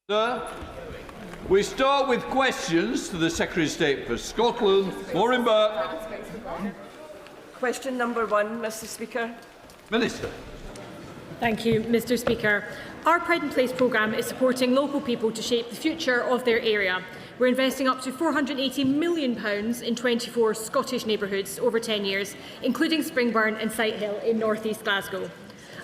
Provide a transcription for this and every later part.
Sir, we start with questions to the Secretary of State for Scotland, Maureen Burke. Question number 1, Mr Speaker. Minister. Thank you, Mr Speaker. Our Pride in Place programme is supporting local people to shape the future of their area. We're investing up to £480 million in 24 Scottish neighbourhoods over 10 years, including Springburn and Sighthill in North East Glasgow.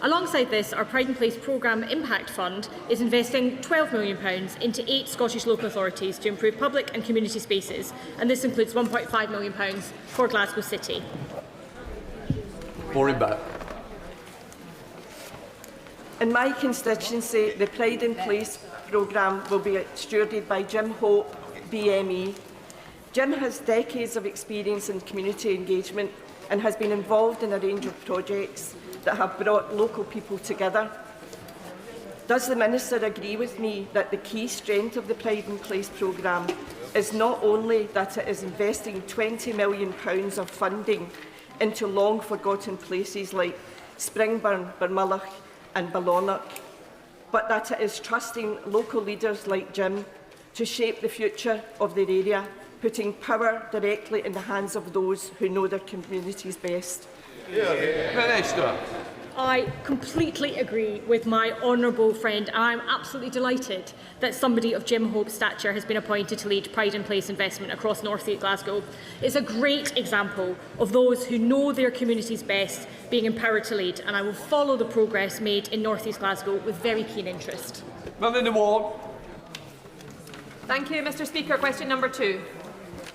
Alongside this, our Pride in Place programme Impact Fund is investing £12 million into 8 Scottish local authorities to improve public and community spaces, and this includes £1.5 million for Glasgow City. Maureen Burke. In my constituency, the Pride in Place programme will be stewarded by Jim Hope, BME. Jim has decades of experience in community engagement and has been involved in a range of projects that have brought local people together. Does the Minister agree with me that the key strength of the Pride in Place programme is not only that it is investing £20 million of funding into long-forgotten places like Springburn, Bermulloch and Ballonach, but that it is trusting local leaders like Jim to shape the future of their area, putting power directly in the hands of those who know their communities best? Minister. I completely agree with my honourable friend, and I'm absolutely delighted that somebody of Jim Hope's stature has been appointed to lead Pride in Place investment across North East Glasgow. It's a great example of those who know their communities best being empowered to lead, and I will follow the progress made in North East Glasgow with very keen interest. Melinda Ward. Thank you, Mr Speaker. Question number 2.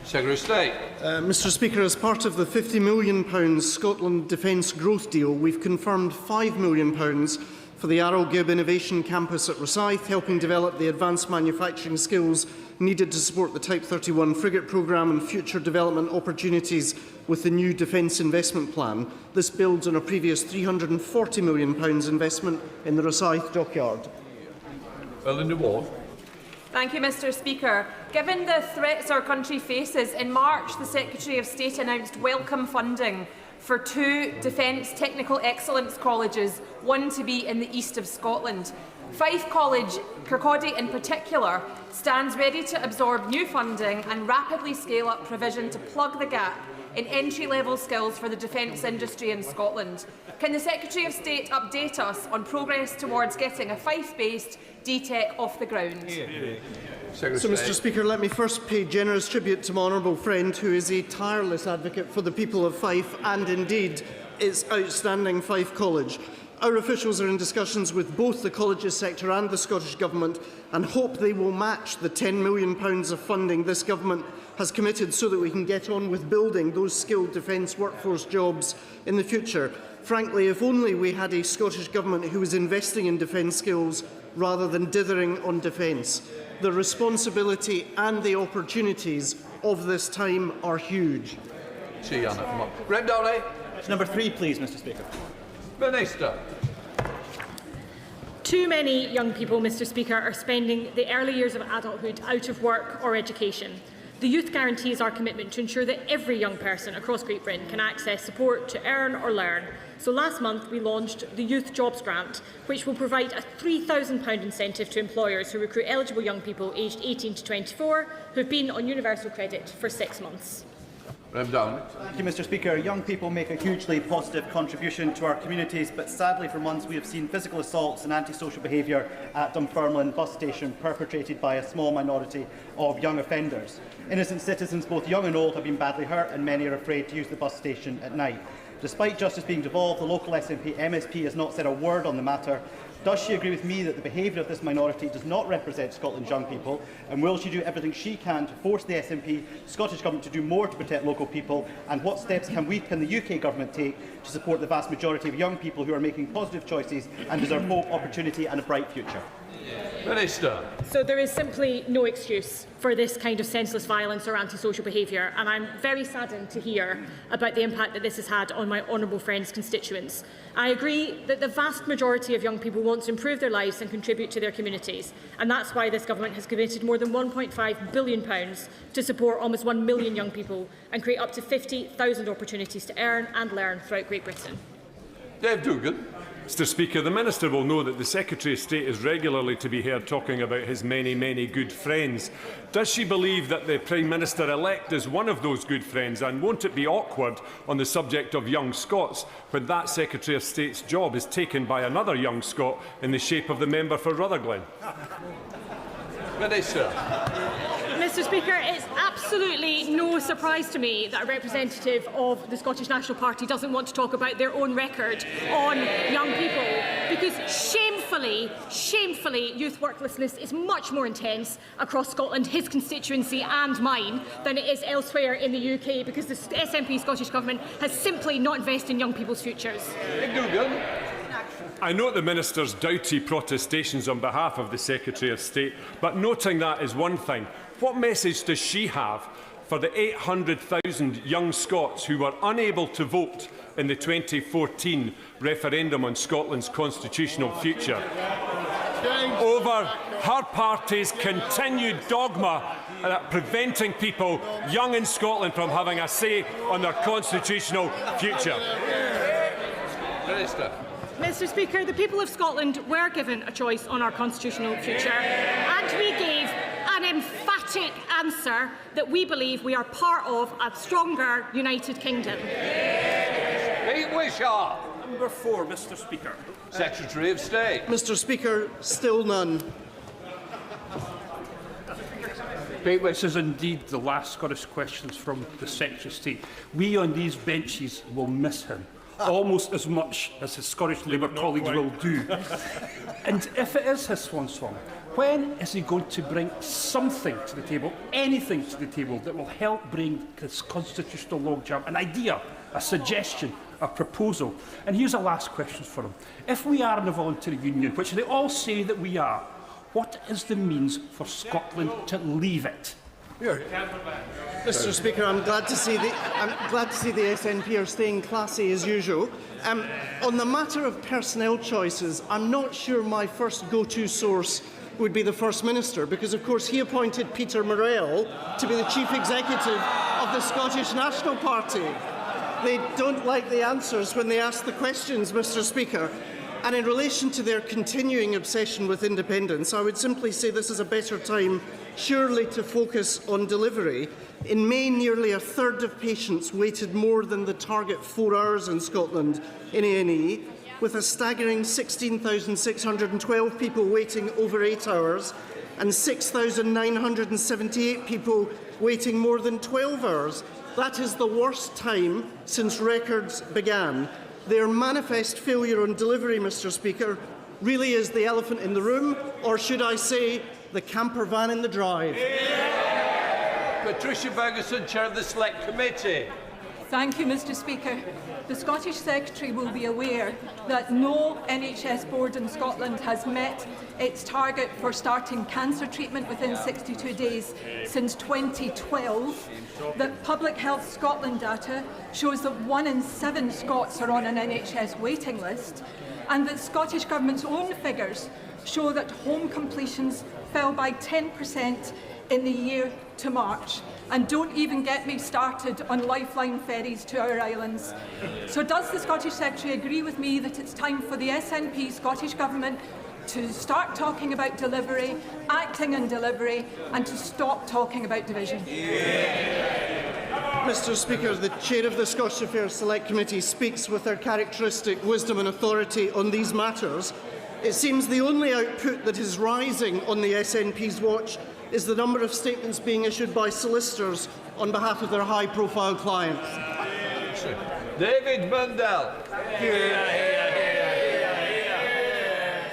Secretary of State. Mr Speaker, as part of the £50 million Scotland Defence Growth Deal, we've confirmed £5 million for the Arrowgibb Innovation Campus at Rosyth, helping develop the advanced manufacturing skills needed to support the Type 31 frigate programme and future development opportunities with the new Defence Investment Plan. This builds on a previous £340 million investment in the Rosyth dockyard. Melinda Ward. Thank you, Mr Speaker. Given the threats our country faces, in March the Secretary of State announced welcome funding for 2 Defence Technical Excellence colleges, one to be in the east of Scotland. Fife College, Kirkcaldy in particular, stands ready to absorb new funding and rapidly scale up provision to plug the gap in entry-level skills for the defence industry in Scotland. Can the Secretary of State update us on progress towards getting a Fife-based DTEC off the ground? So, Mr Speaker, let me first pay generous tribute to my honourable friend, who is a tireless advocate for the people of Fife and, indeed, its outstanding Fife College. Our officials are in discussions with both the colleges sector and the Scottish Government and hope they will match the £10 million of funding this Government has committed so that we can get on with building those skilled defence workforce jobs in the future. Frankly, if only we had a Scottish Government who was investing in defence skills rather than dithering on defence. The responsibility and the opportunities of this time are huge. See Anna, come on. Graham Downey. Number 3, please, Mr Speaker. Minister. Too many young people, Mr Speaker, are spending the early years of adulthood out of work or education. The Youth Guarantee is our commitment to ensure that every young person across Great Britain can access support to earn or learn. So last month we launched the Youth Jobs Grant, which will provide a £3,000 incentive to employers who recruit eligible young people aged 18 to 24 who have been on universal credit for 6 months. Thank you, Mr Speaker. Young people make a hugely positive contribution to our communities, but sadly for months we have seen physical assaults and antisocial behaviour at Dunfermline bus station perpetrated by a small minority of young offenders. Innocent citizens, both young and old, have been badly hurt and many are afraid to use the bus station at night. Despite justice being devolved, the local SNP MSP has not said a word on the matter. Does she agree with me that the behaviour of this minority does not represent Scotland's young people, and will she do everything she can to force the SNP, Scottish Government, to do more to protect local people, and what steps can the UK Government take to support the vast majority of young people who are making positive choices and deserve hope, opportunity and a bright future? Minister. So there is simply no excuse for this kind of senseless violence or antisocial behaviour, and I'm very saddened to hear about the impact that this has had on my honourable friend's constituents. I agree that the vast majority of young people want to improve their lives and contribute to their communities, and that's why this Government has committed more than £1.5 billion to support almost 1 million young people and create up to 50,000 opportunities to earn and learn throughout Great Britain. Dave Dugan. Mr Speaker, the Minister will know that the Secretary of State is regularly to be heard talking about his many, many good friends. Does she believe that the Prime Minister-elect is one of those good friends, and won't it be awkward on the subject of young Scots when that Secretary of State's job is taken by another young Scot in the shape of the member for Rutherglen? Minister. Mr Speaker, it's absolutely no surprise to me that a representative of the Scottish National Party doesn't want to talk about their own record on young people, because shamefully, youth worklessness is much more intense across Scotland, his constituency and mine, than it is elsewhere in the UK, because the SNP Scottish Government has simply not invested in young people's futures. I note the Minister's doughty protestations on behalf of the Secretary of State, but noting that is one thing. What message does she have for the 800,000 young Scots who were unable to vote in the 2014 referendum on Scotland's constitutional future over her party's continued dogma preventing people young in Scotland from having a say on their constitutional future? Minister. Mr Speaker, the people of Scotland were given a choice on our constitutional future, and we gave an emphatic answer that we believe we are part of a stronger United Kingdom. Pete Wishart. Number 4, Mr Speaker. Secretary of State. Mr Speaker, still none. This is indeed the last Scottish questions from the Secretary of State. We on these benches will miss him almost as much as his Scottish Labour colleagues will do. And if it is his swan song, when is he going to bring something to the table, anything to the table that will help bring this constitutional logjam, an idea, a suggestion, a proposal? And here's a last question for him. If we are in a voluntary union, which they all say that we are, what is the means for Scotland to leave it? Mr Speaker, I'm glad to see the SNP are staying classy as usual. On the matter of personnel choices, I'm not sure my first go-to source would be the First Minister, because of course he appointed Peter Morrell to be the Chief Executive of the Scottish National Party. They don't like the answers when they ask the questions, Mr Speaker. And in relation to their continuing obsession with independence, I would simply say this is a better time surely to focus on delivery. In May, nearly a third of patients waited more than the target 4 hours in Scotland in A&E, with a staggering 16,612 people waiting over 8 hours and 6,978 people waiting more than 12 hours. That is the worst time since records began. Their manifest failure on delivery, Mr Speaker, really is the elephant in the room, or should I say, the camper van in the drive. Patricia Ferguson, Chair of the Select Committee. Thank you, Mr Speaker. The Scottish Secretary will be aware that no NHS board in Scotland has met its target for starting cancer treatment within 62 days since 2012, that Public Health Scotland data shows that 1 in 7 Scots are on an NHS waiting list, and that Scottish Government's own figures show that home completions fell by 10% in the year to March. And don't even get me started on lifeline ferries to our islands. So does the Scottish Secretary agree with me that it's time for the SNP Scottish Government to start talking about delivery, acting on delivery, and to stop talking about division? Mr Speaker, the Chair of the Scottish Affairs Select Committee speaks with her characteristic wisdom and authority on these matters. It seems the only output that is rising on the SNP's watch is the number of statements being issued by solicitors on behalf of their high-profile clients. David Mundell.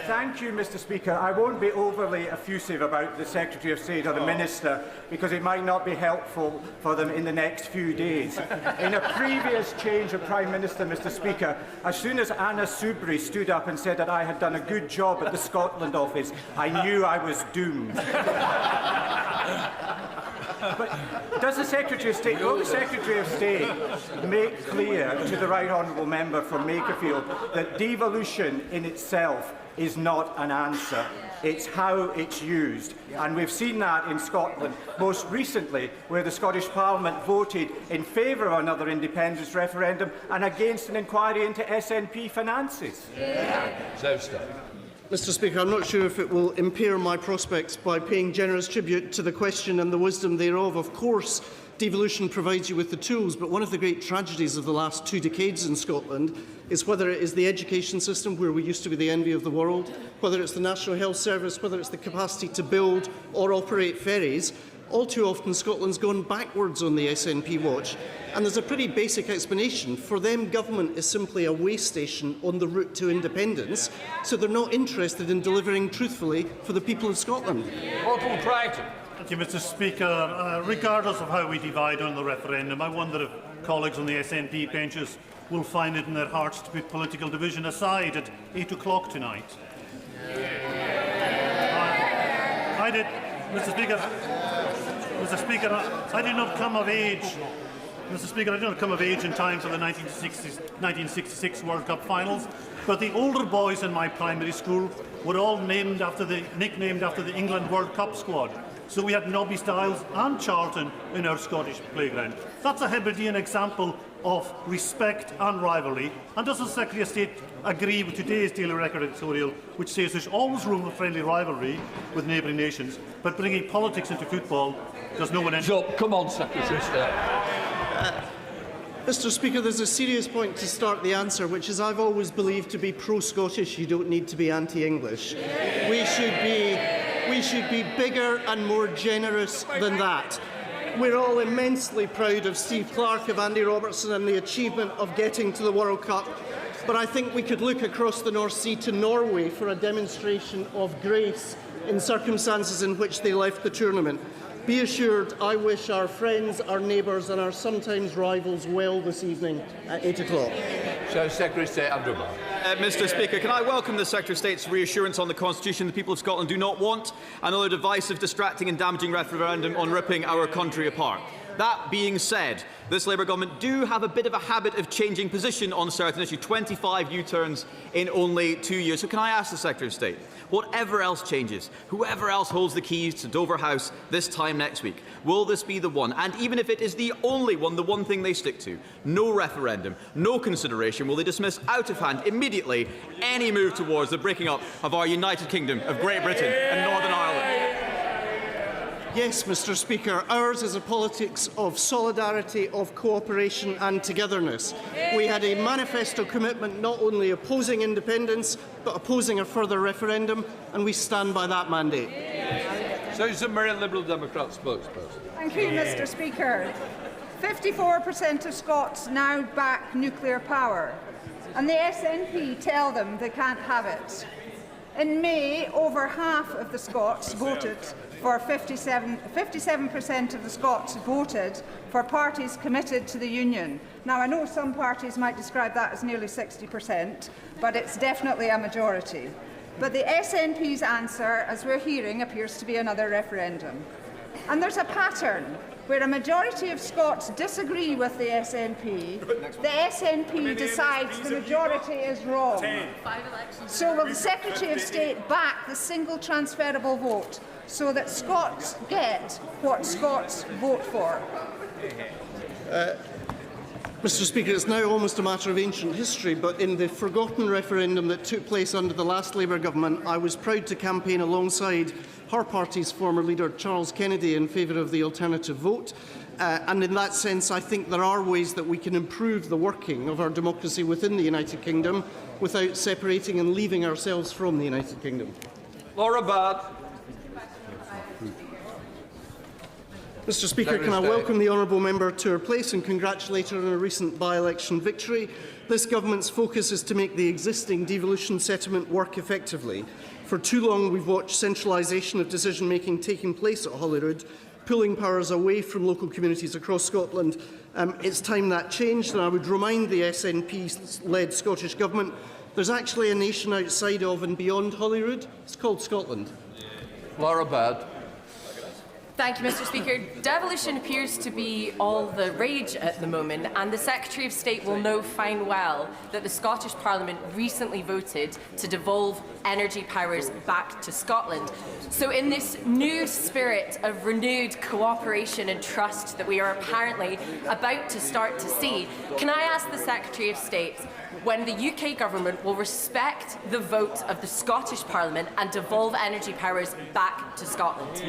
Thank you, Mr Speaker. I won't be overly effusive about the Secretary of State or the Minister, because it might not be helpful for them in the next few days. In a previous change of Prime Minister, Mr Speaker, as soon as Anna Soubry stood up and said that I had done a good job at the Scotland office, I knew I was doomed. But does the Secretary of State, will the Secretary of State make clear to the Right Honourable Member from Makerfield that devolution in itself is not an answer? it's how it's used. And we've seen that in Scotland, most recently, where the Scottish Parliament voted in favour of another independence referendum and against an inquiry into SNP finances. Mr. Speaker, I'm not sure if it will impair my prospects by paying generous tribute to the question and the wisdom thereof. Of course, devolution provides you with the tools, but one of the great tragedies of the last 2 decades in Scotland is whether it is the education system, where we used to be the envy of the world, whether it's the National Health Service, whether it's the capacity to build or operate ferries. All too often, Scotland's gone backwards on the SNP watch, and there's a pretty basic explanation. For them, government is simply a way station on the route to independence, so they're not interested in delivering truthfully for the people of Scotland. Thank you, Mr. Speaker. Regardless of how we divide on the referendum, I wonder if colleagues on the SNP benches will find it in their hearts to put political division aside at 8 o'clock tonight. I did, Mr. Speaker, I did not come of age. Mr. Speaker, I did not come of age in time for the 1966 World Cup finals, but the older boys in my primary school were all nicknamed after the England World Cup squad. So we had Nobby Styles and Charlton in our Scottish playground. That's a Hebridean example of respect and rivalry. And does the Secretary of State agree with today's Daily Record editorial, which says there's always room for friendly rivalry with neighbouring nations, but bringing politics into football does no one... Come on, Secretary of State. Mr. Speaker, there's a serious point to start the answer, which is I've always believed to be pro-Scottish, you don't need to be anti-English. We should be bigger and more generous than that. We're all immensely proud of Steve Clarke, of Andy Robertson and the achievement of getting to the World Cup. But I think we could look across the North Sea to Norway for a demonstration of grace in circumstances in which they left the tournament. Be assured, I wish our friends, our neighbours and our sometimes rivals well this evening at 8 o'clock. Secretary of State Andrew Barr. Mr. Speaker, can I welcome the Secretary of State's reassurance on the Constitution? The people of Scotland do not want another divisive, distracting and damaging referendum on ripping our country apart. That being said, this Labour government do have a bit of a habit of changing position on certain issues, 25 U-turns in only 2 years. So can I ask the Secretary of State, whatever else changes, whoever else holds the keys to Dover House this time next week, will this be the one? And even if it is the only one, the one thing they stick to, no referendum, no consideration, will they dismiss out of hand immediately any move towards the breaking up of our United Kingdom of Great Britain and Northern Ireland? Yes, Mr. Speaker, ours is a politics of solidarity, of cooperation and togetherness. We had a manifesto commitment not only opposing independence, but opposing a further referendum, and we stand by that mandate. Susan Murray, Liberal Democrat spokesperson. Thank you, Mr. Speaker. 54% of Scots now back nuclear power, and the SNP tell them they can't have it. In May, over half of the Scots voted for 57% of the Scots voted for parties committed to the Union. Now, I know some parties might describe that as nearly 60%, but it's definitely a majority. But the SNP's answer, as we're hearing, appears to be another referendum. And there's a pattern where a majority of Scots disagree with the SNP decides the majority is wrong. So will the Secretary of State back the single transferable vote so that Scots get what Scots vote for? Mr. Speaker, it's now almost a matter of ancient history, but in the forgotten referendum that took place under the last Labour government, I was proud to campaign alongside her party's former leader, Charles Kennedy, in favour of the alternative vote. And in that sense, I think there are ways that we can improve the working of our democracy within the United Kingdom without separating and leaving ourselves from the United Kingdom. Laura Bard. Mr. Speaker, can I welcome the honourable member to her place and congratulate her on a recent by-election victory. This government's focus is to make the existing devolution settlement work effectively. For too long, we've watched centralisation of decision-making taking place at Holyrood, pulling powers away from local communities across Scotland. It's time that changed, and I would remind the SNP-led Scottish Government there's actually a nation outside of and beyond Holyrood. It's called Scotland. Laura Bard. Thank you, Mr. Speaker. Devolution appears to be all the rage at the moment, and the Secretary of State will know fine well that the Scottish Parliament recently voted to devolve energy powers back to Scotland. So in this new spirit of renewed cooperation and trust that we are apparently about to start to see, can I ask the Secretary of State when the UK Government will respect the vote of the Scottish Parliament and devolve energy powers back to Scotland?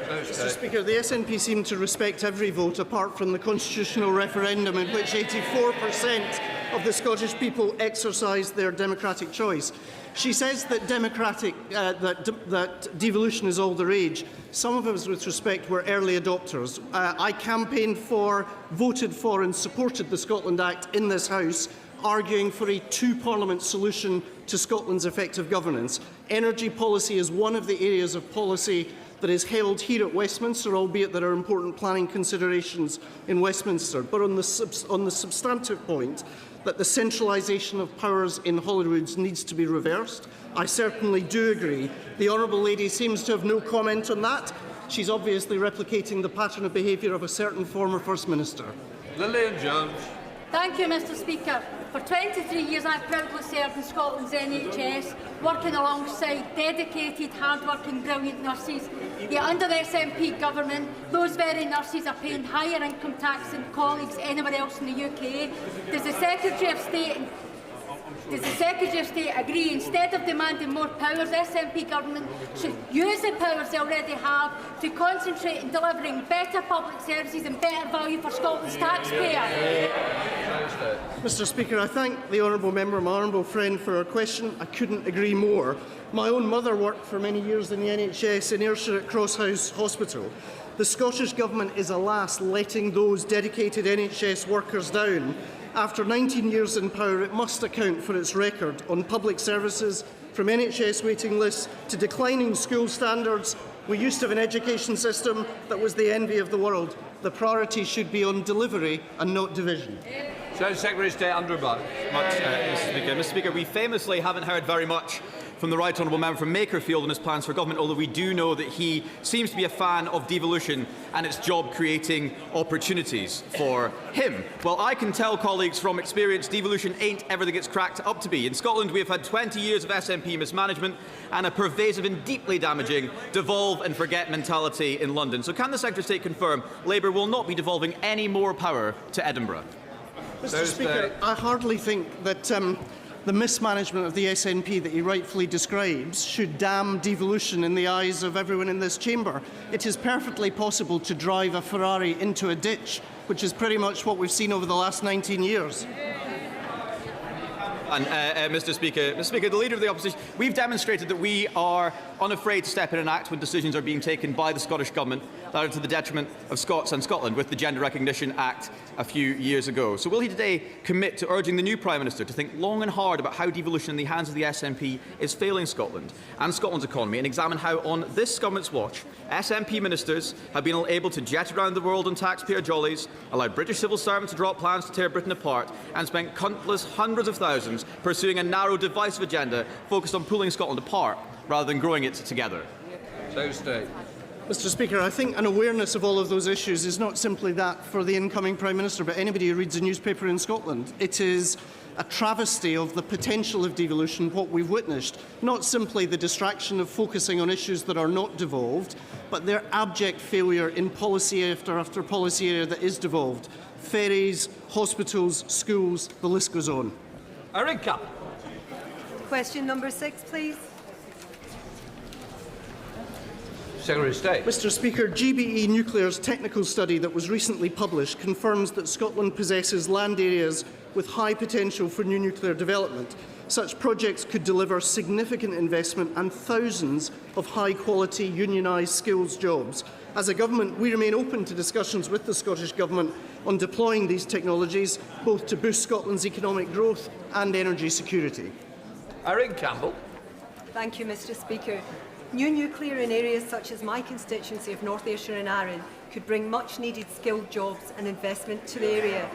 Mr. Speaker, the SNP seem to respect every vote apart from the constitutional referendum in which 84% of the Scottish people exercised their democratic choice. She says that that devolution is all the rage. Some of us, with respect, were early adopters. I campaigned for, voted for and supported the Scotland Act in this House, arguing for a two-parliament solution to Scotland's effective governance. Energy policy is one of the areas of policy that is held here at Westminster, albeit there are important planning considerations in Westminster. But on the substantive point that the centralisation of powers in Holyrood needs to be reversed, I certainly do agree. The Honourable Lady seems to have no comment on that. She's obviously replicating the pattern of behaviour of a certain former First Minister. Lillian Jones. Thank you, Mr. Speaker. For 23 years I've proudly served in Scotland's NHS, working alongside dedicated, hard-working, brilliant nurses. Yet under the SNP government, those very nurses are paying higher income tax than colleagues anywhere else in the UK. Does the Secretary of State agree, instead of demanding more powers, the SNP government should use the powers they already have to concentrate on delivering better public services and better value for Scotland's taxpayer? Mr. Speaker, I thank the honourable member, my honourable friend, for her question. I couldn't agree more. My own mother worked for many years in the NHS in Ayrshire at Crosshouse Hospital. The Scottish Government is, alas, letting those dedicated NHS workers down. After 19 years in power, it must account for its record on public services, from NHS waiting lists to declining school standards. We used to have an education system that was the envy of the world. The priority should be on delivery and not division. Secretary of State Andrew Buck. Mr. Speaker, we famously haven't heard very much from the Right Honourable Member from Makerfield on his plans for government, although we do know that he seems to be a fan of devolution and its job-creating opportunities for him. Well, I can tell colleagues from experience devolution ain't everything it's cracked up to be. In Scotland, we have had 20 years of SNP mismanagement and a pervasive and deeply damaging devolve and forget mentality in London. So can the Secretary of State confirm Labour will not be devolving any more power to Edinburgh? Mr. Speaker, I hardly think that the mismanagement of the SNP that he rightfully describes should damn devolution in the eyes of everyone in this chamber. It is perfectly possible to drive a Ferrari into a ditch, which is pretty much what we've seen over the last 19 years. And Mr. Speaker, the Leader of the Opposition, we've demonstrated that we are unafraid to step in and act when decisions are being taken by the Scottish Government that are to the detriment of Scots and Scotland, with the Gender Recognition Act a few years ago. So will he today commit to urging the new Prime Minister to think long and hard about how devolution in the hands of the SNP is failing Scotland and Scotland's economy, and examine how, on this government's watch, SNP ministers have been able to jet around the world on taxpayer jollies, allowed British civil servants to drop plans to tear Britain apart, and spent countless hundreds of thousands pursuing a narrow, divisive agenda focused on pulling Scotland apart rather than growing it together? Mr. Speaker, I think an awareness of all of those issues is not simply that for the incoming Prime Minister, but anybody who reads a newspaper in Scotland. It is a travesty of the potential of devolution, what we've witnessed. Not simply the distraction of focusing on issues that are not devolved, but their abject failure in policy after policy area that is devolved. Ferries, hospitals, schools, the list goes on. Erica. Question number 6, please. Secretary of State. Mr. Speaker, GBE Nuclear's technical study that was recently published confirms that Scotland possesses land areas with high potential for new nuclear development. Such projects could deliver significant investment and thousands of high-quality, unionised skills jobs. As a government, we remain open to discussions with the Scottish Government on deploying these technologies, both to boost Scotland's economic growth and energy security. Erin Campbell. Thank you, Mr. Speaker. New nuclear in areas such as my constituency of North Ayrshire and Arran could bring much-needed skilled jobs and investment to the area.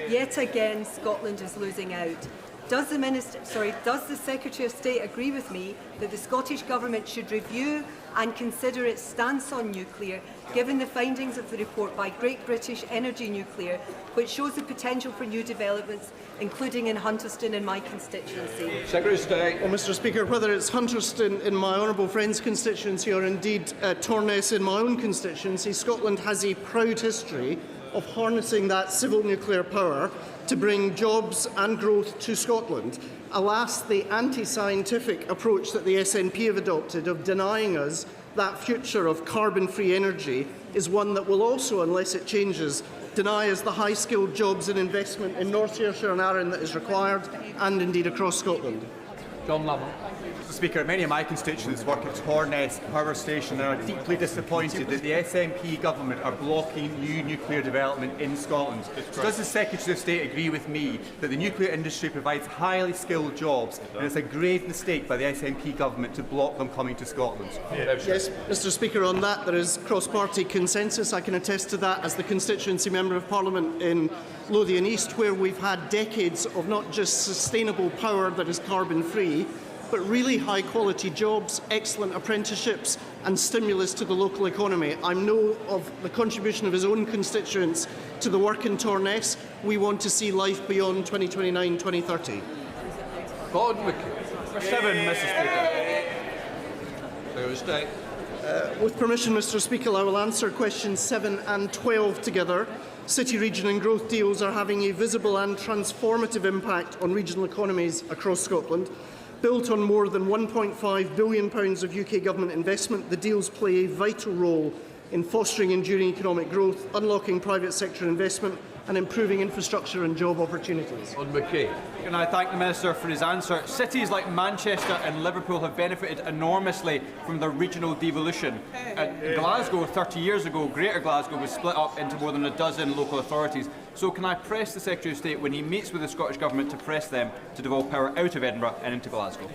Yet again, Scotland is losing out. Does the Secretary of State agree with me that the Scottish Government should review and consider its stance on nuclear, given the findings of the report by Great British Energy Nuclear, which shows the potential for new developments, including in Hunterston in my constituency? Secretary of State. Well, Mr. Speaker, whether it's Hunterston in my honourable friend's constituency or indeed Torness in my own constituency, Scotland has a proud history of harnessing that civil nuclear power to bring jobs and growth to Scotland. Alas, the anti-scientific approach that the SNP have adopted of denying us that future of carbon-free energy is one that will also, unless it changes, deny us the high-skilled jobs and investment in North Ayrshire and Arran that is required, and indeed across Scotland. John Lovell. Mr. Speaker, many of my constituents work at Torness Power Station and are deeply disappointed that the SNP government are blocking new nuclear development in Scotland. So does the Secretary of State agree with me that the nuclear industry provides highly skilled jobs and it's a grave mistake by the SNP government to block them coming to Scotland? Yes, Mr. Speaker, on that there is cross-party consensus. I can attest to that as the constituency member of Parliament in Lothian East, where we've had decades of not just sustainable power that is carbon-free, but really high-quality jobs, excellent apprenticeships and stimulus to the local economy. I know of the contribution of his own constituents to the work in Torness. We want to see life beyond 2029-2030. Gordon McKee. 7, Mr. Speaker. Secretary of State. With permission, Mr. Speaker, I will answer questions 7 and 12 together. City, region and growth deals are having a visible and transformative impact on regional economies across Scotland. Built on more than £1.5 billion of UK government investment, the deals play a vital role in fostering enduring economic growth, unlocking private sector investment and improving infrastructure and job opportunities. On McKay. Can I thank the Minister for his answer? Cities like Manchester and Liverpool have benefited enormously from the regional devolution. In Glasgow, 30 years ago, Greater Glasgow was split up into more than a dozen local authorities. So can I press the Secretary of State, when he meets with the Scottish Government, to press them to devolve power out of Edinburgh and into Glasgow?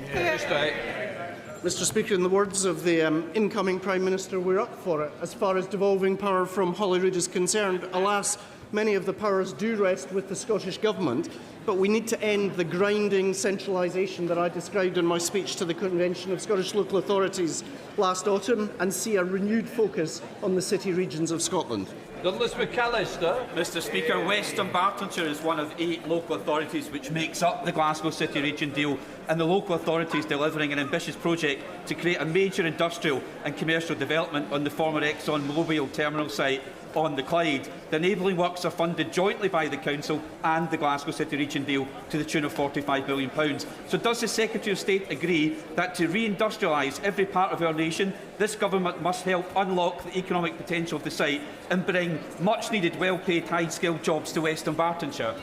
Mr. Speaker, in the words of the incoming Prime Minister, we're up for it. As far as devolving power from Holyrood is concerned, alas, many of the powers do rest with the Scottish Government, but we need to end the grinding centralisation that I described in my speech to the Convention of Scottish Local Authorities last autumn and see a renewed focus on the city regions of Scotland. Douglas McAllister. Mr. Speaker, West Dunbartonshire is one of 8 local authorities which makes up the Glasgow City Region deal, and the local authorities delivering an ambitious project to create a major industrial and commercial development on the former ExxonMobil terminal site on the Clyde. The enabling works are funded jointly by the Council and the Glasgow City Region deal to the tune of £45 million. So does the Secretary of State agree that to re-industrialise every part of our nation, this government must help unlock the economic potential of the site and bring much-needed, well-paid, high-skilled jobs to West Dunbartonshire?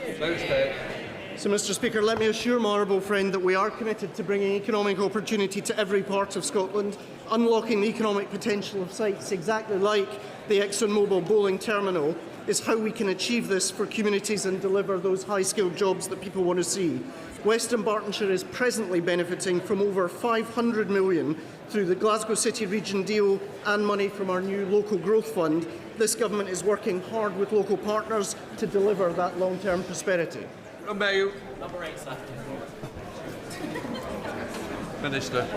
So, Mr. Speaker, let me assure my honourable friend that we are committed to bringing economic opportunity to every part of Scotland, unlocking the economic potential of sites exactly like the ExxonMobil Bowling Terminal is how we can achieve this for communities and deliver those high-skilled jobs that people want to see. West Dunbartonshire is presently benefiting from over £500 million through the Glasgow City Region deal and money from our new local growth fund. This government is working hard with local partners to deliver that long-term prosperity. Number 8, sir. Minister.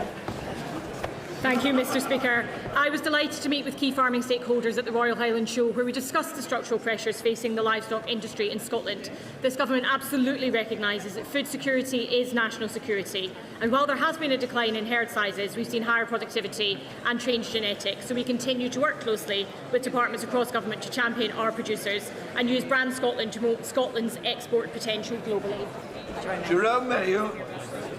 Thank you, Mr. Speaker. I was delighted to meet with key farming stakeholders at the Royal Highland Show, where we discussed the structural pressures facing the livestock industry in Scotland. This government absolutely recognises that food security is national security, and while there has been a decline in herd sizes, we've seen higher productivity and changed genetics. So we continue to work closely with departments across government to champion our producers and use Brand Scotland to promote Scotland's export potential globally. Jerome Mayo.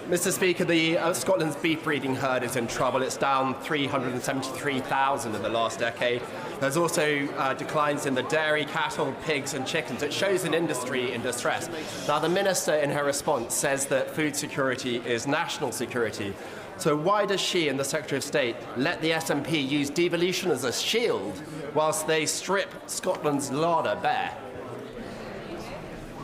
Mr. Speaker, Scotland's beef breeding herd is in trouble. It's down 373,000 in the last decade. There's also declines in the dairy, cattle, pigs and chickens. It shows an industry in distress. Now, the Minister, in her response, says that food security is national security. So why does she and the Secretary of State let the SNP use devolution as a shield whilst they strip Scotland's larder bare?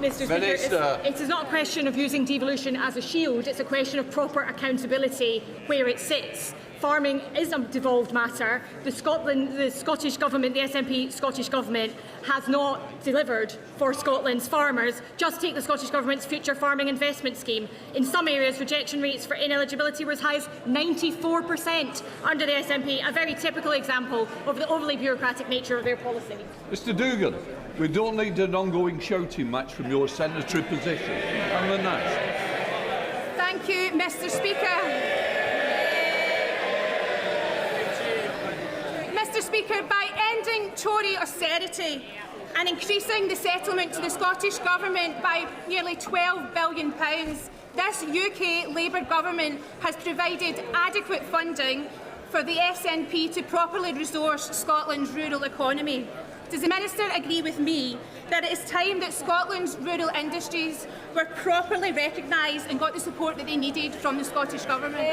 Mr. Speaker, it is not a question of using devolution as a shield, it's a question of proper accountability where it sits. farming is a devolved matter. The Scottish Government, the SNP Scottish Government, has not delivered for Scotland's farmers. Just take the Scottish Government's Future Farming Investment Scheme. In some areas, rejection rates for ineligibility were as high as 94% under the SNP, a very typical example of the overly bureaucratic nature of their policy. Mr Dougan, we don't need an ongoing shouting match from your senatory position. And the next. Thank you, Mr Speaker. Mr Speaker, by ending Tory austerity and increasing the settlement to the Scottish Government by nearly £12 billion, this UK Labour Government has provided adequate funding for the SNP to properly resource Scotland's rural economy. Does the Minister agree with me that it is time that Scotland's rural industries were properly recognised and got the support that they needed from the Scottish Government?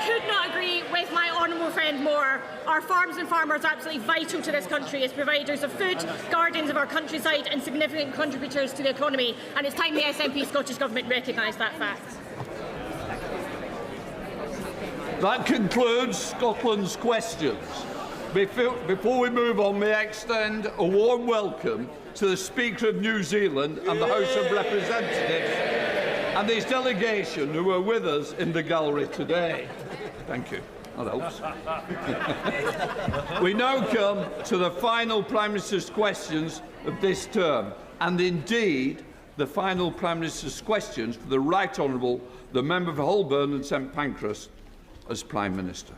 Could not agree with my honourable friend more. Our farms and farmers are absolutely vital to this country as providers of food, guardians of our countryside and significant contributors to the economy, and it's time the SNP Scottish Government recognised that fact. That concludes Scotland's questions. Before we move on, may I extend a warm welcome to the Speaker of New Zealand and the House of Representatives and his delegation who are with us in the gallery today. Thank you. That helps. We now come to the final Prime Minister's questions of this term, and indeed the final Prime Minister's questions for the Right Honourable, the Member for Holborn and St Pancras, as Prime Minister.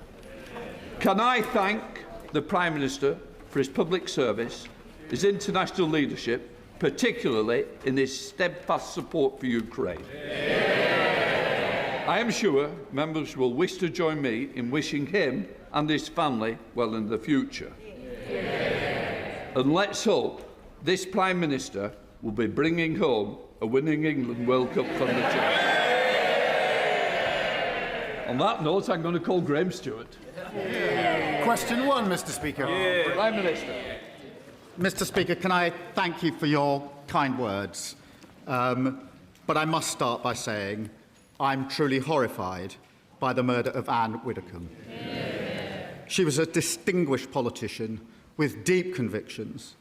Can I thank the Prime Minister for his public service, his international leadership, particularly in his steadfast support for Ukraine. I am sure members will wish to join me in wishing him and his family well in the future. And let's hope this Prime Minister will be bringing home a winning England World Cup from the chest. On that note, I'm going to call Graham Stewart. Question 1, Mr Speaker. Prime Minister. Mr Speaker, can I thank you for your kind words? But I must start by saying I'm truly horrified by the murder of Anne Widdecombe. She was a distinguished politician with deep convictions,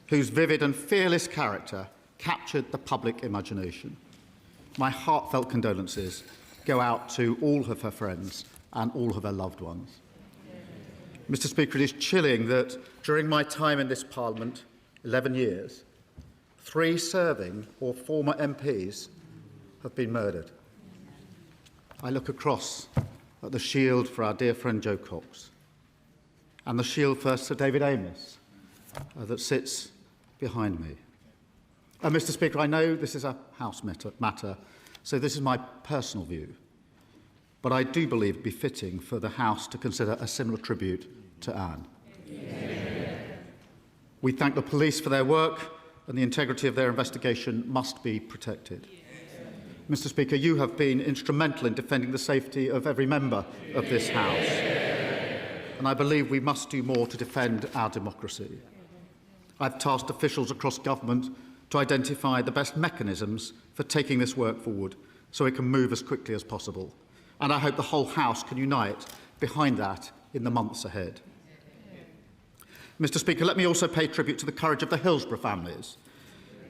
whose vivid and fearless character captured the public imagination. My heartfelt condolences go out to all of her friends and all of her loved ones. Mr Speaker, it is chilling that during my time in this Parliament, 11 years, 3 serving or former MPs have been murdered. I look across at the shield for our dear friend Jo Cox and the shield for Sir David Amess that sits behind me. Mr Speaker, I know this is a House matter, so this is my personal view, but I do believe it be fitting for the House to consider a similar tribute to Anne. We thank the police for their work, and the integrity of their investigation must be protected. Mr Speaker, you have been instrumental in defending the safety of every member of this House, and I believe we must do more to defend our democracy. I've tasked officials across government to identify the best mechanisms for taking this work forward so it can move as quickly as possible, and I hope the whole House can unite behind that in the months ahead. Mr Speaker, let me also pay tribute to the courage of the Hillsborough families.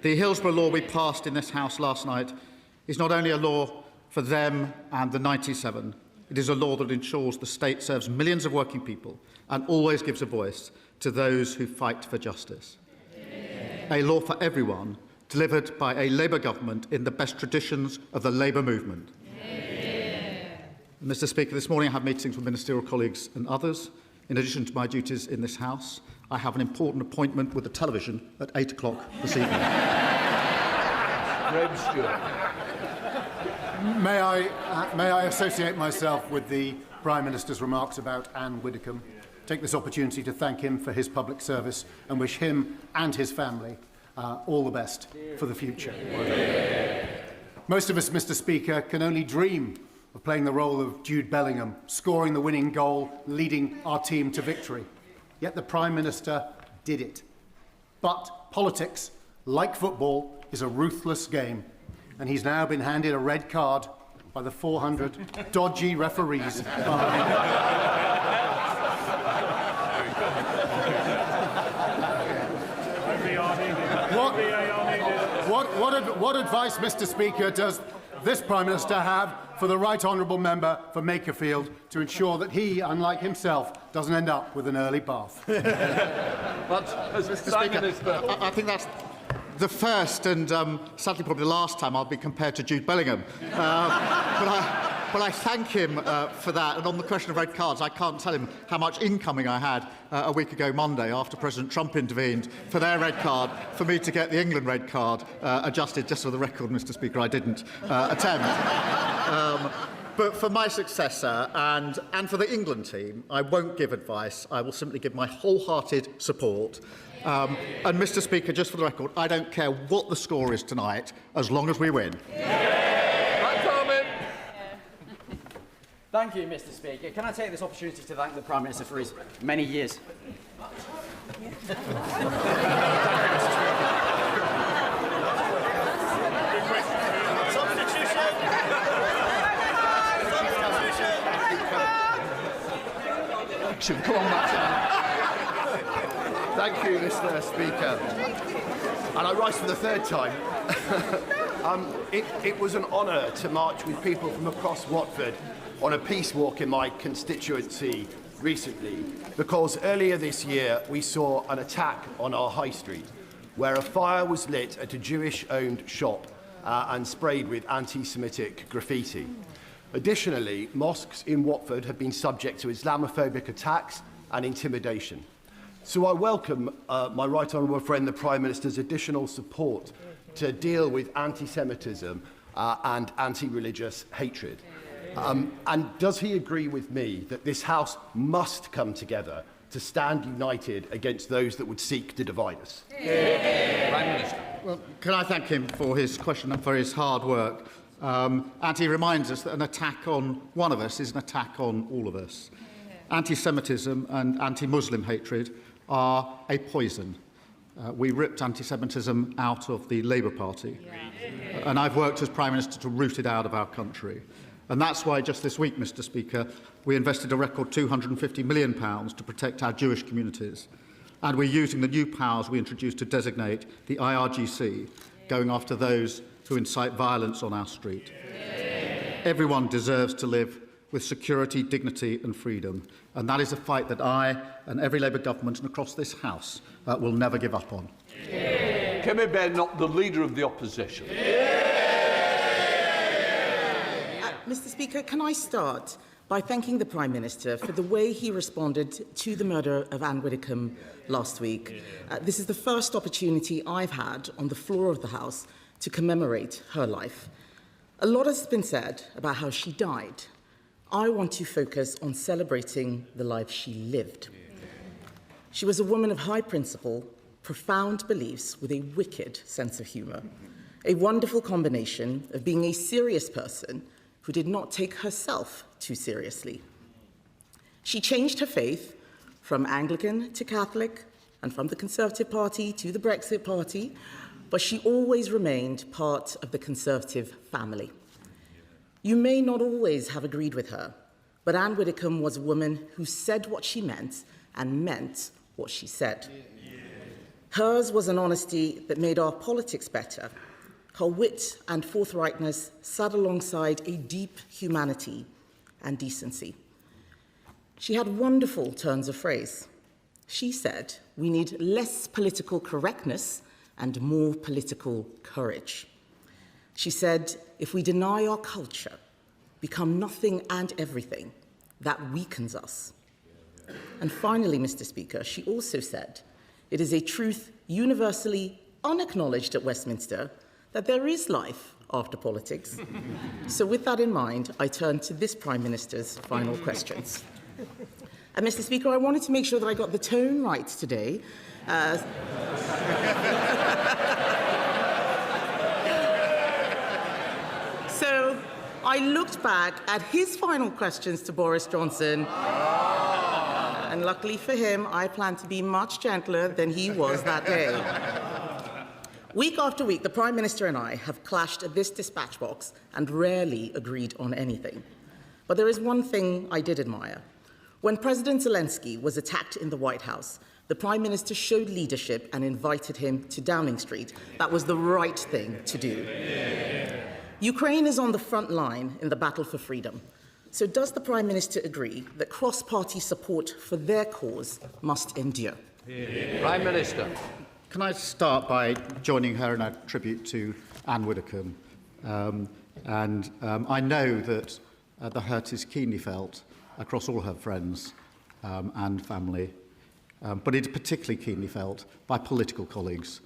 The Hillsborough law we passed in this House last night is not only a law for them and the 97, it is a law that ensures the state serves millions of working people and always gives a voice to those who fight for justice. A law for everyone, delivered by a Labour government in the best traditions of the Labour movement. Mr Speaker, this morning I have meetings with ministerial colleagues and others. In addition to my duties in this House, I have an important appointment with the television at 8 o'clock this evening. Graham Stewart. May I associate myself with the Prime Minister's remarks about Anne Widdecombe? Take this opportunity to thank him for his public service and wish him and his family all the best for the future. Most of us, Mr Speaker, can only dream of playing the role of Jude Bellingham, scoring the winning goal, leading our team to victory. Yet the Prime Minister did it. But politics, like football, is a ruthless game, and he's now been handed a red card by the 400 dodgy referees behind What advice, Mr. Speaker, does this Prime Minister have for the Right Honourable Member for Makerfield to ensure that he, unlike himself, doesn't end up with an early bath? But, as Mr. Speaker, I think that's the first and sadly probably the last time I'll be compared to Jude Bellingham. But I thank him for that. And on the question of red cards, I can't tell him how much incoming I had a week ago Monday after President Trump intervened for their red card, for me to get the England red card adjusted. Just for the record, Mr. Speaker, I didn't attempt. But for my successor and for the England team, I won't give advice. I will simply give my wholehearted support. And, Mr. Speaker, just for the record, I don't care what the score is tonight, as long as we win. Thank you, Mr. Speaker. Can I take this opportunity to thank the Prime Minister for his many years? Come on, Thank you, Mr. Speaker. And I rise for the third time. It was an honour to march with people from across Watford on a peace walk in my constituency recently, because earlier this year we saw an attack on our high street where a fire was lit at a Jewish-owned shop and sprayed with anti-Semitic graffiti. Additionally, mosques in Watford have been subject to Islamophobic attacks and intimidation. So I welcome my right honourable friend, the Prime Minister's additional support to deal with anti-Semitism and anti-religious hatred. And does he agree with me that this House must come together to stand united against those that would seek to divide us? Prime Minister. Well, can I thank him for his question and for his hard work? And he reminds us that an attack on one of us is an attack on all of us. Anti-Semitism and anti-Muslim hatred are a poison. We ripped anti-Semitism out of the Labour Party, and I've worked as Prime Minister to root it out of our country. And that's why just this week, Mr. Speaker, we invested a record £250 million to protect our Jewish communities. And we're using the new powers we introduced to designate the IRGC, going after those who incite violence on our street. Everyone deserves to live with security, dignity and freedom. And that is a fight that I and every Labour government and across this House will never give up on. Kemi Bennett, the Leader of the Opposition. Mr. Speaker, can I start by thanking the Prime Minister for the way he responded to the murder of Anne Widdecombe last week. This is the first opportunity I've had on the floor of the House to commemorate her life. A lot has been said about how she died. I want to focus on celebrating the life she lived. She was a woman of high principle, profound beliefs with a wicked sense of humour, a wonderful combination of being a serious person who did not take herself too seriously. She changed her faith from Anglican to Catholic and from the Conservative Party to the Brexit Party, but she always remained part of the Conservative family. You may not always have agreed with her, but Anne Widdecombe was a woman who said what she meant and meant what she said. Hers was an honesty that made our politics better. Her wit and forthrightness sat alongside a deep humanity and decency. She had wonderful turns of phrase. She said, we need less political correctness and more political courage. She said, if we deny our culture, become nothing and everything, that weakens us. And finally, Mr. Speaker, she also said, it is a truth universally unacknowledged at Westminster that there is life after politics. So with that in mind, I turn to this Prime Minister's final questions. And Mr. Speaker, I wanted to make sure that I got the tone right today. So I looked back at his final questions to Boris Johnson, and luckily for him, I plan to be much gentler than he was that day. Week after week, the Prime Minister and I have clashed at this dispatch box and rarely agreed on anything. But there is one thing I did admire. When President Zelensky was attacked in the White House, the Prime Minister showed leadership and invited him to Downing Street. That was the right thing to do. Ukraine is on the front line in the battle for freedom. So does the Prime Minister agree that cross-party support for their cause must endure? Prime Minister. Can I start by joining her in a tribute to Anne Widdecombe? I know that the hurt is keenly felt across all her friends and family, but it is particularly keenly felt by political colleagues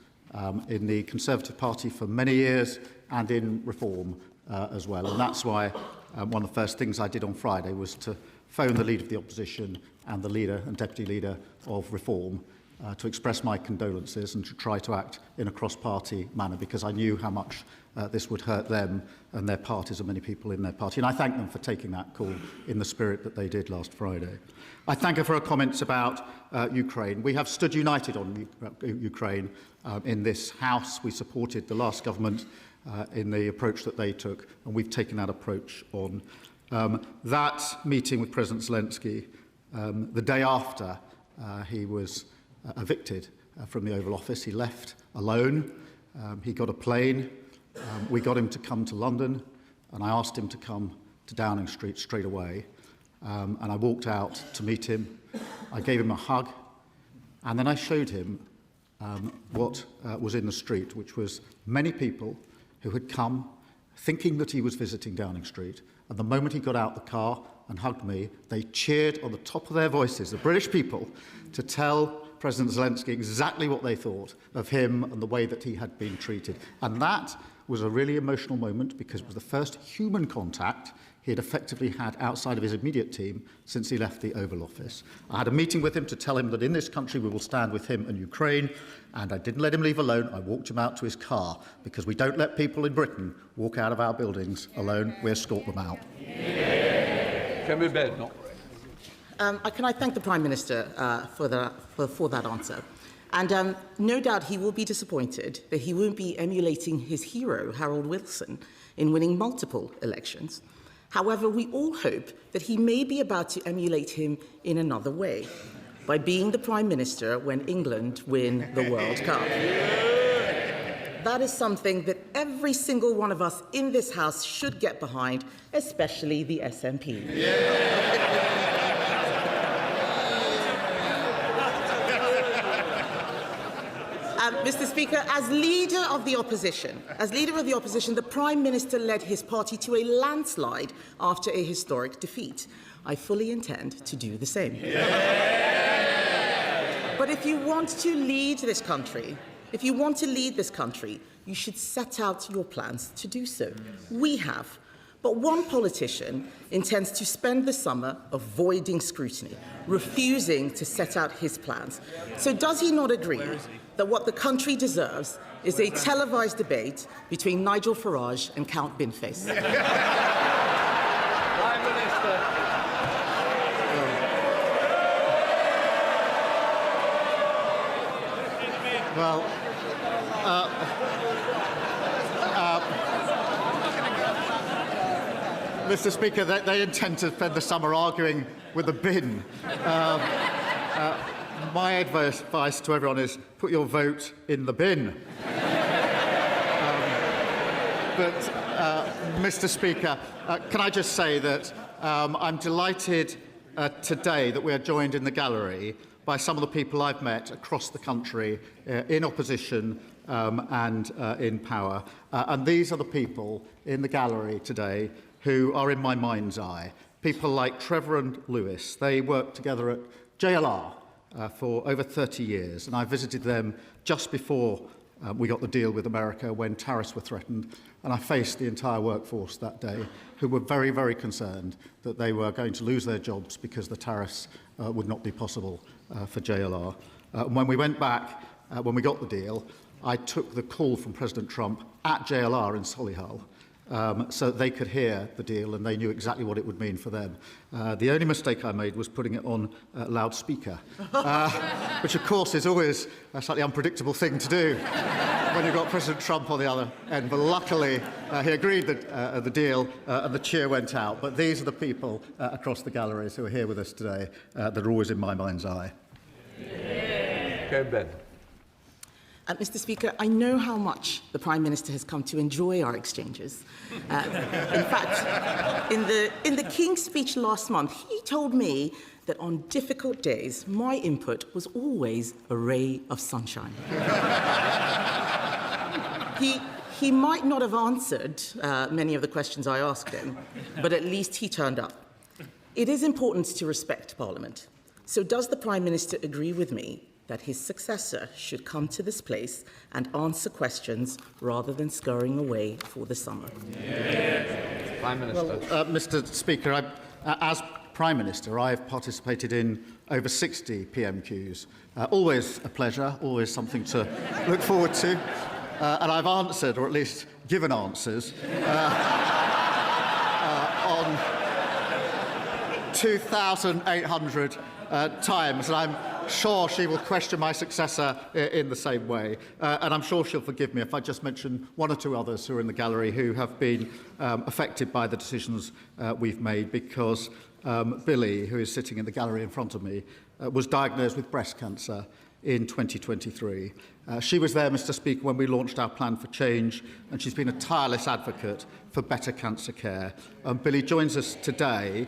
in the Conservative Party for many years and in Reform as well. And that's why one of the first things I did on Friday was to phone the Leader of the Opposition and the Leader and Deputy Leader of Reform to express my condolences and to try to act in a cross-party manner, because I knew how much this would hurt them and their parties and many people in their party. And I thank them for taking that call in the spirit that they did last Friday. I thank her for her comments about Ukraine. We have stood united on Ukraine in this House. We supported the last government in the approach that they took, and we've taken that approach on. That meeting with President Zelensky, the day after he was evicted from the Oval Office, he left alone. He got a plane. We got him to come to London, and I asked him to come to Downing Street straight away. And I walked out to meet him. I gave him a hug, and then I showed him what was in the street, which was many people who had come thinking that he was visiting Downing Street. And the moment he got out the car and hugged me, they cheered on the top of their voices, the British people, to tell President Zelensky exactly what they thought of him and the way that he had been treated. And that was a really emotional moment, because it was the first human contact he had effectively had outside of his immediate team since he left the Oval Office. I had a meeting with him to tell him that in this country we will stand with him and Ukraine, and I didn't let him leave alone. I walked him out to his car, because we don't let people in Britain walk out of our buildings alone. We escort them out. Can I thank the Prime Minister for that answer? And no doubt he will be disappointed that he won't be emulating his hero, Harold Wilson, in winning multiple elections. However, we all hope that he may be about to emulate him in another way, by being the Prime Minister when England win the World Cup. That is something that every single one of us in this House should get behind, especially the SNP. Mr. Speaker, as leader of the opposition, the Prime Minister led his party to a landslide after a historic defeat. I fully intend to do the same. But if you want to lead this country, you should set out your plans to do so. We have. But one politician intends to spend the summer avoiding scrutiny, refusing to set out his plans. So does he not agree that what the country deserves is a televised debate between Nigel Farage and Count Binface? Prime Minister. Well, Mr. Speaker, they intend to spend the summer arguing with the bin. My advice to everyone is put your vote in the bin. Mr. Speaker, can I just say that I'm delighted today that we are joined in the gallery by some of the people I've met across the country in opposition and in power. And these are the people in the gallery today who are in my mind's eye. People like Trevor and Lewis. They worked together at JLR for over 30 years, and I visited them just before we got the deal with America when tariffs were threatened, and I faced the entire workforce that day who were very, very concerned that they were going to lose their jobs because the tariffs would not be possible for JLR. When we went back, when we got the deal, I took the call from President Trump at JLR in Solihull so that they could hear the deal and they knew exactly what it would mean for them. The only mistake I made was putting it on loudspeaker, which of course is always a slightly unpredictable thing to do. when you've got President Trump on the other end. But luckily, he agreed the deal and the cheer went out. But these are the people across the galleries who are here with us today that are always in my mind's eye. Ben. Mr. Speaker, I know how much the Prime Minister has come to enjoy our exchanges. In fact, in the King's speech last month, he told me that on difficult days, my input was always a ray of sunshine. He might not have answered many of the questions I asked him, but at least he turned up. It is important to respect Parliament. So does the Prime Minister agree with me that his successor should come to this place and answer questions rather than scurrying away for the summer? Yes. Prime Minister. Well, Mr. Speaker, as Prime Minister, I've participated in over 60 PMQs. Always a pleasure, always something to look forward to. And I've answered, or at least given answers, on 2,800 times. And I'm sure she will question my successor in the same way. And I'm sure she'll forgive me if I just mention one or two others who are in the gallery who have been affected by the decisions we've made, because Billy, who is sitting in the gallery in front of me, was diagnosed with breast cancer in 2023. She was there, Mr. Speaker, when we launched our plan for change, and she's been a tireless advocate for better cancer care. Billy joins us today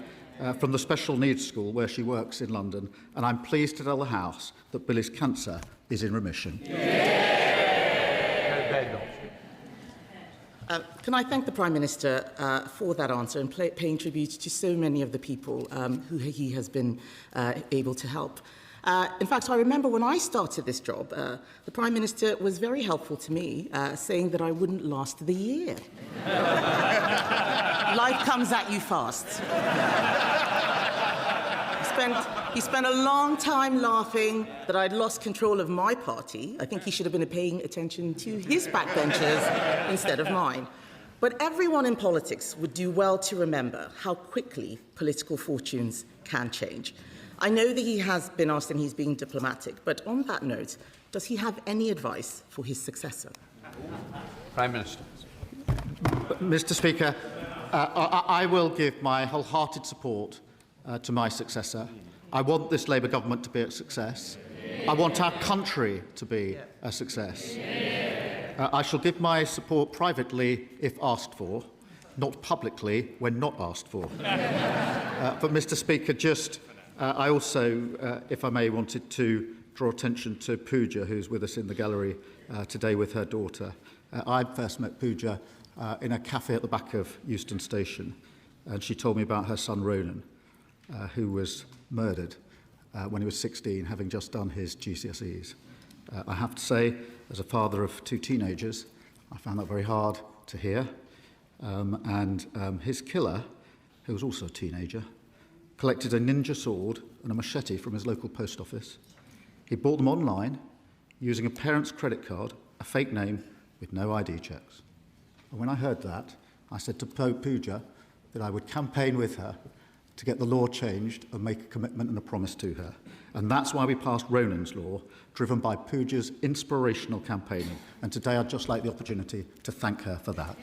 from the Special Needs School where she works in London, and I'm pleased to tell the House that Billy's cancer is in remission. Can I thank the Prime Minister for that answer and paying tribute to so many of the people who he has been able to help. In fact, I remember when I started this job, the Prime Minister was very helpful to me, saying that I wouldn't last the year. Life comes at you fast. He spent a long time laughing that I'd lost control of my party. I think he should have been paying attention to his backbenchers instead of mine. But everyone in politics would do well to remember how quickly political fortunes can change. I know that he has been asked and he's being diplomatic, but on that note, does he have any advice for his successor? Prime Minister. Mr. Speaker, I will give my wholehearted support to my successor. I want this Labour government to be a success. I want our country to be a success. I shall give my support privately if asked for, not publicly when not asked for. But, Mr. Speaker, I also, if I may, wanted to draw attention to Pooja, who's with us in the gallery today with her daughter. I first met Pooja in a cafe at the back of Euston Station, and she told me about her son Ronan, who was murdered when he was 16, having just done his GCSEs. I have to say, as a father of two teenagers, I found that very hard to hear. His killer, who was also a teenager, collected a ninja sword and a machete from his local post office. He bought them online using a parent's credit card, a fake name with no ID checks. And when I heard that, I said to Pooja that I would campaign with her to get the law changed and make a commitment and a promise to her. And that's why we passed Ronan's Law, driven by Pooja's inspirational campaigning. And today I'd just like the opportunity to thank her for that.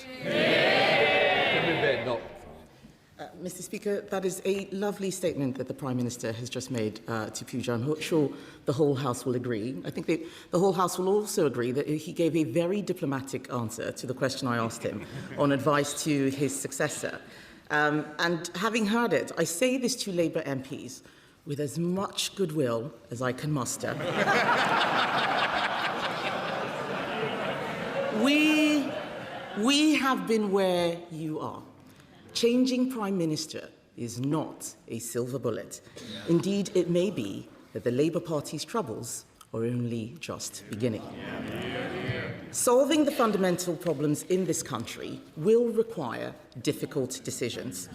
Mr. Speaker, that is a lovely statement that the Prime Minister has just made to Pooja. I'm sure the whole House will agree. I think the whole House will also agree that he gave a very diplomatic answer to the question I asked him on advice to his successor. And having heard it, I say this to Labour MPs with as much goodwill as I can muster. We have been where you are. Changing Prime Minister is not a silver bullet. Indeed, it may be that the Labour Party's troubles are only just beginning. Solving the fundamental problems in this country will require difficult decisions.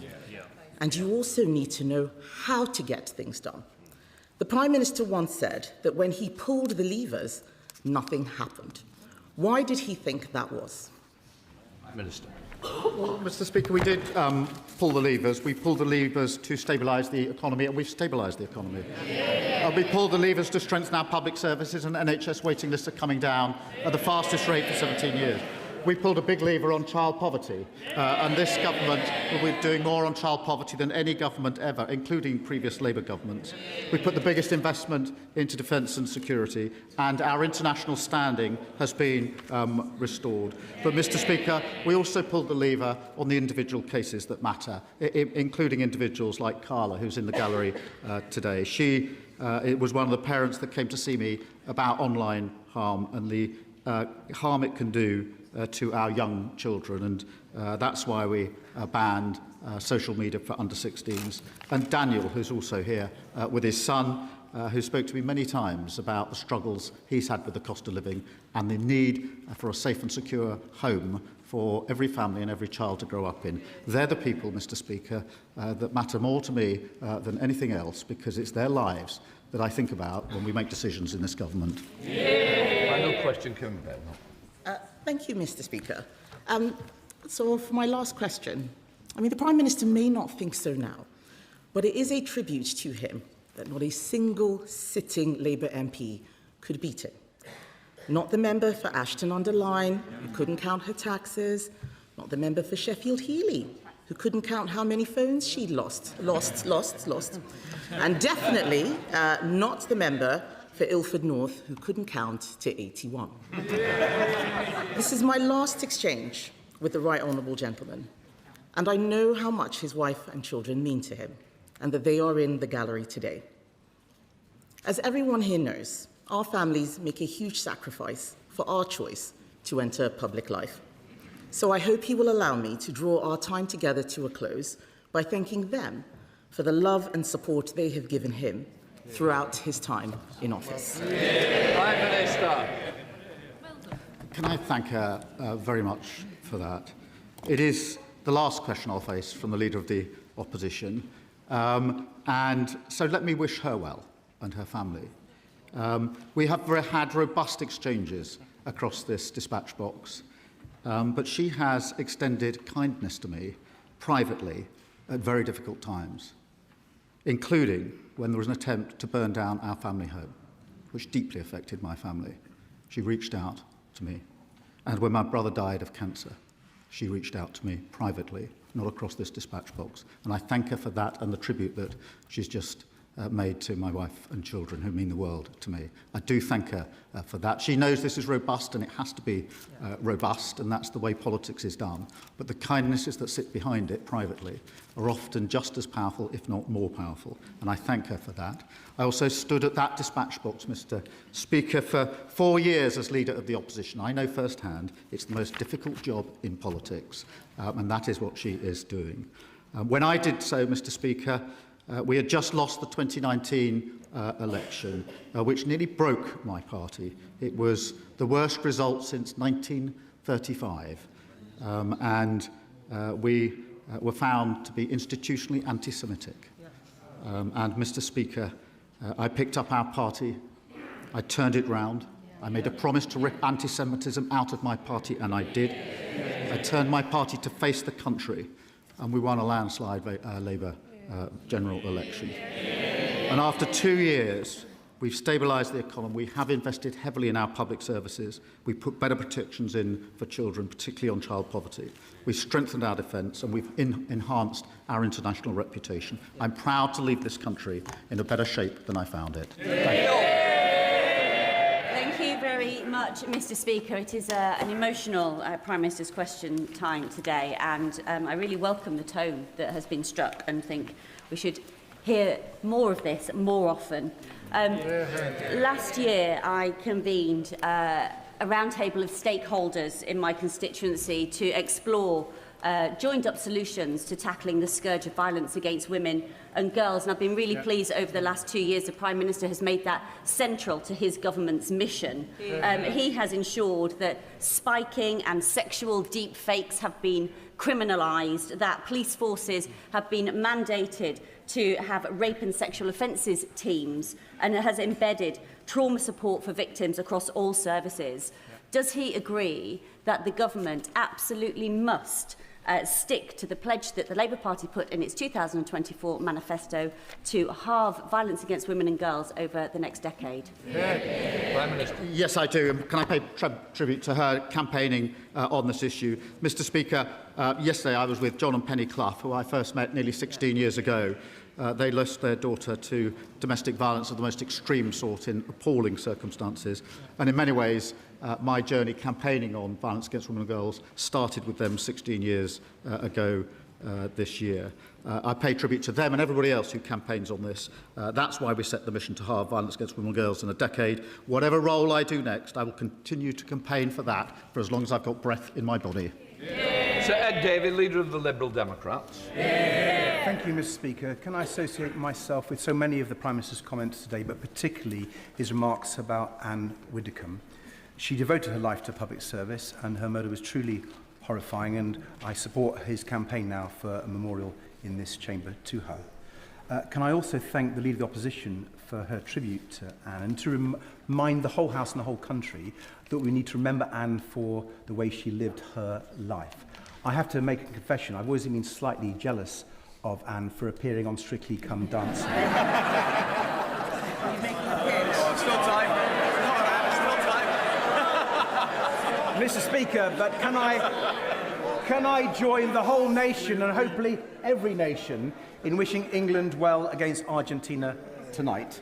And you also need to know how to get things done. The Prime Minister once said that when he pulled the levers, nothing happened. Why did he think that was? Minister. Well, Mr. Speaker, we did pull the levers. We pulled the levers to stabilise the economy, and we've stabilised the economy. We pulled the levers to strengthen our public services, and NHS waiting lists are coming down at the fastest rate for 17 years. We pulled a big lever on child poverty, and this government will be doing more on child poverty than any government ever, including previous Labour governments. We put the biggest investment into defence and security, and our international standing has been restored. But, Mr. Speaker, we also pulled the lever on the individual cases that matter, including individuals like Carla, who's in the gallery today. She was one of the parents that came to see me about online harm and the harm it can do to our young children, and that's why we banned social media for under-16s. And Daniel, who's also here with his son, who spoke to me many times about the struggles he's had with the cost of living and the need for a safe and secure home for every family and every child to grow up in. They're the people, Mr. Speaker, that matter more to me than anything else, because it's their lives that I think about when we make decisions in this government. Final question, Kim Bell. Thank you, Mr. Speaker. So for my last question, I mean, the Prime Minister may not think so now, but it is a tribute to him that not a single sitting Labour MP could beat him. Not the member for Ashton-under-Lyne, who couldn't count her taxes, not the member for Sheffield-Heeley, who couldn't count how many phones she'd lost, and definitely not the member for Ilford North, who couldn't count to 81. This is my last exchange with the Right Honourable Gentleman, and I know how much his wife and children mean to him, and that they are in the gallery today. As everyone here knows, our families make a huge sacrifice for our choice to enter public life. So I hope he will allow me to draw our time together to a close by thanking them for the love and support they have given him throughout his time in office. Prime Minister. Can I thank her very much for that? It is the last question I'll face from the Leader of the Opposition, and so let me wish her well and her family. We have had robust exchanges across this dispatch box, but she has extended kindness to me privately at very difficult times, including when there was an attempt to burn down our family home, which deeply affected my family. She reached out to me. And when my brother died of cancer, she reached out to me privately, not across this dispatch box. And I thank her for that and the tribute that she's just made to my wife and children, who mean the world to me. I do thank her for that. She knows this is robust, and it has to be robust, and that's the way politics is done. But the kindnesses that sit behind it privately are often just as powerful, if not more powerful, and I thank her for that. I also stood at that dispatch box, Mr. Speaker, for 4 years as Leader of the Opposition. I know firsthand it's the most difficult job in politics, and that is what she is doing. When I did so, Mr. Speaker, we had just lost the 2019 election, which nearly broke my party. It was the worst result since 1935, and we were found to be institutionally anti-Semitic. And, Mr. Speaker, I picked up our party, I turned it round, I made a promise to rip anti-Semitism out of my party, and I did. I turned my party to face the country, and we won a landslide Labour general election. And after 2 years, we've stabilised the economy. We have invested heavily in our public services. We put better protections in for children, particularly on child poverty. We've strengthened our defence, and we've enhanced our international reputation. I'm proud to leave this country in a better shape than I found it. Thank you. Thank you very much, Mr. Speaker. It is an emotional Prime Minister's question time today, and I really welcome the tone that has been struck and think we should hear more of this more often. Last year, I convened a roundtable of stakeholders in my constituency to explore joined-up solutions to tackling the scourge of violence against women and girls. And I've been really pleased over the last 2 years the Prime Minister has made that central to his government's mission. He has ensured that spiking and sexual deep fakes have been criminalised, that police forces have been mandated to have rape and sexual offences teams, and has embedded trauma support for victims across all services. Does he agree that the government absolutely must stick to the pledge that the Labour Party put in its 2024 manifesto to halve violence against women and girls over the next decade? Prime Minister. Yes, I do. And can I pay tribute to her campaigning on this issue? Mr. Speaker, yesterday I was with John and Penny Clough, who I first met nearly 16 years ago. They lost their daughter to domestic violence of the most extreme sort in appalling circumstances. And in many ways, my journey campaigning on violence against women and girls started with them 16 years ago this year. I pay tribute to them and everybody else who campaigns on this. That's why we set the mission to halve violence against women and girls in a decade. Whatever role I do next, I will continue to campaign for that for as long as I've got breath in my body. Sir Ed Davey, Leader of the Liberal Democrats. Thank you, Mr. Speaker. Can I associate myself with so many of the Prime Minister's comments today, but particularly his remarks about Anne Widdecombe? She devoted her life to public service, and her murder was truly horrifying, and I support his campaign now for a memorial in this chamber to her. Can I also thank the Leader of the Opposition for her tribute to Anne, and to remind the whole House and the whole country that we need to remember Anne for the way she lived her life. I have to make a confession. I've always been slightly jealous of Anne for appearing on Strictly Come Dancing. Still time. Mr. Speaker, but can I join the whole nation, and hopefully every nation, in wishing England well against Argentina tonight,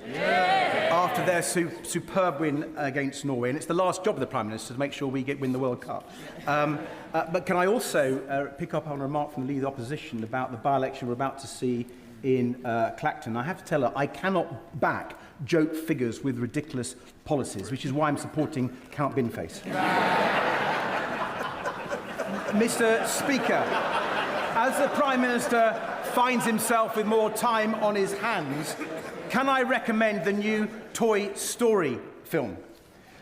after their superb win against Norway? And it's the last job of the Prime Minister to make sure we win the World Cup. But can I also pick up on a remark from the Leader of the Opposition about the by-election we're about to see in Clacton? I have to tell her I cannot back joke figures with ridiculous policies, which is why I'm supporting Count Binface. Mr. Speaker, as the Prime Minister finds himself with more time on his hands, can I recommend the new Toy Story film?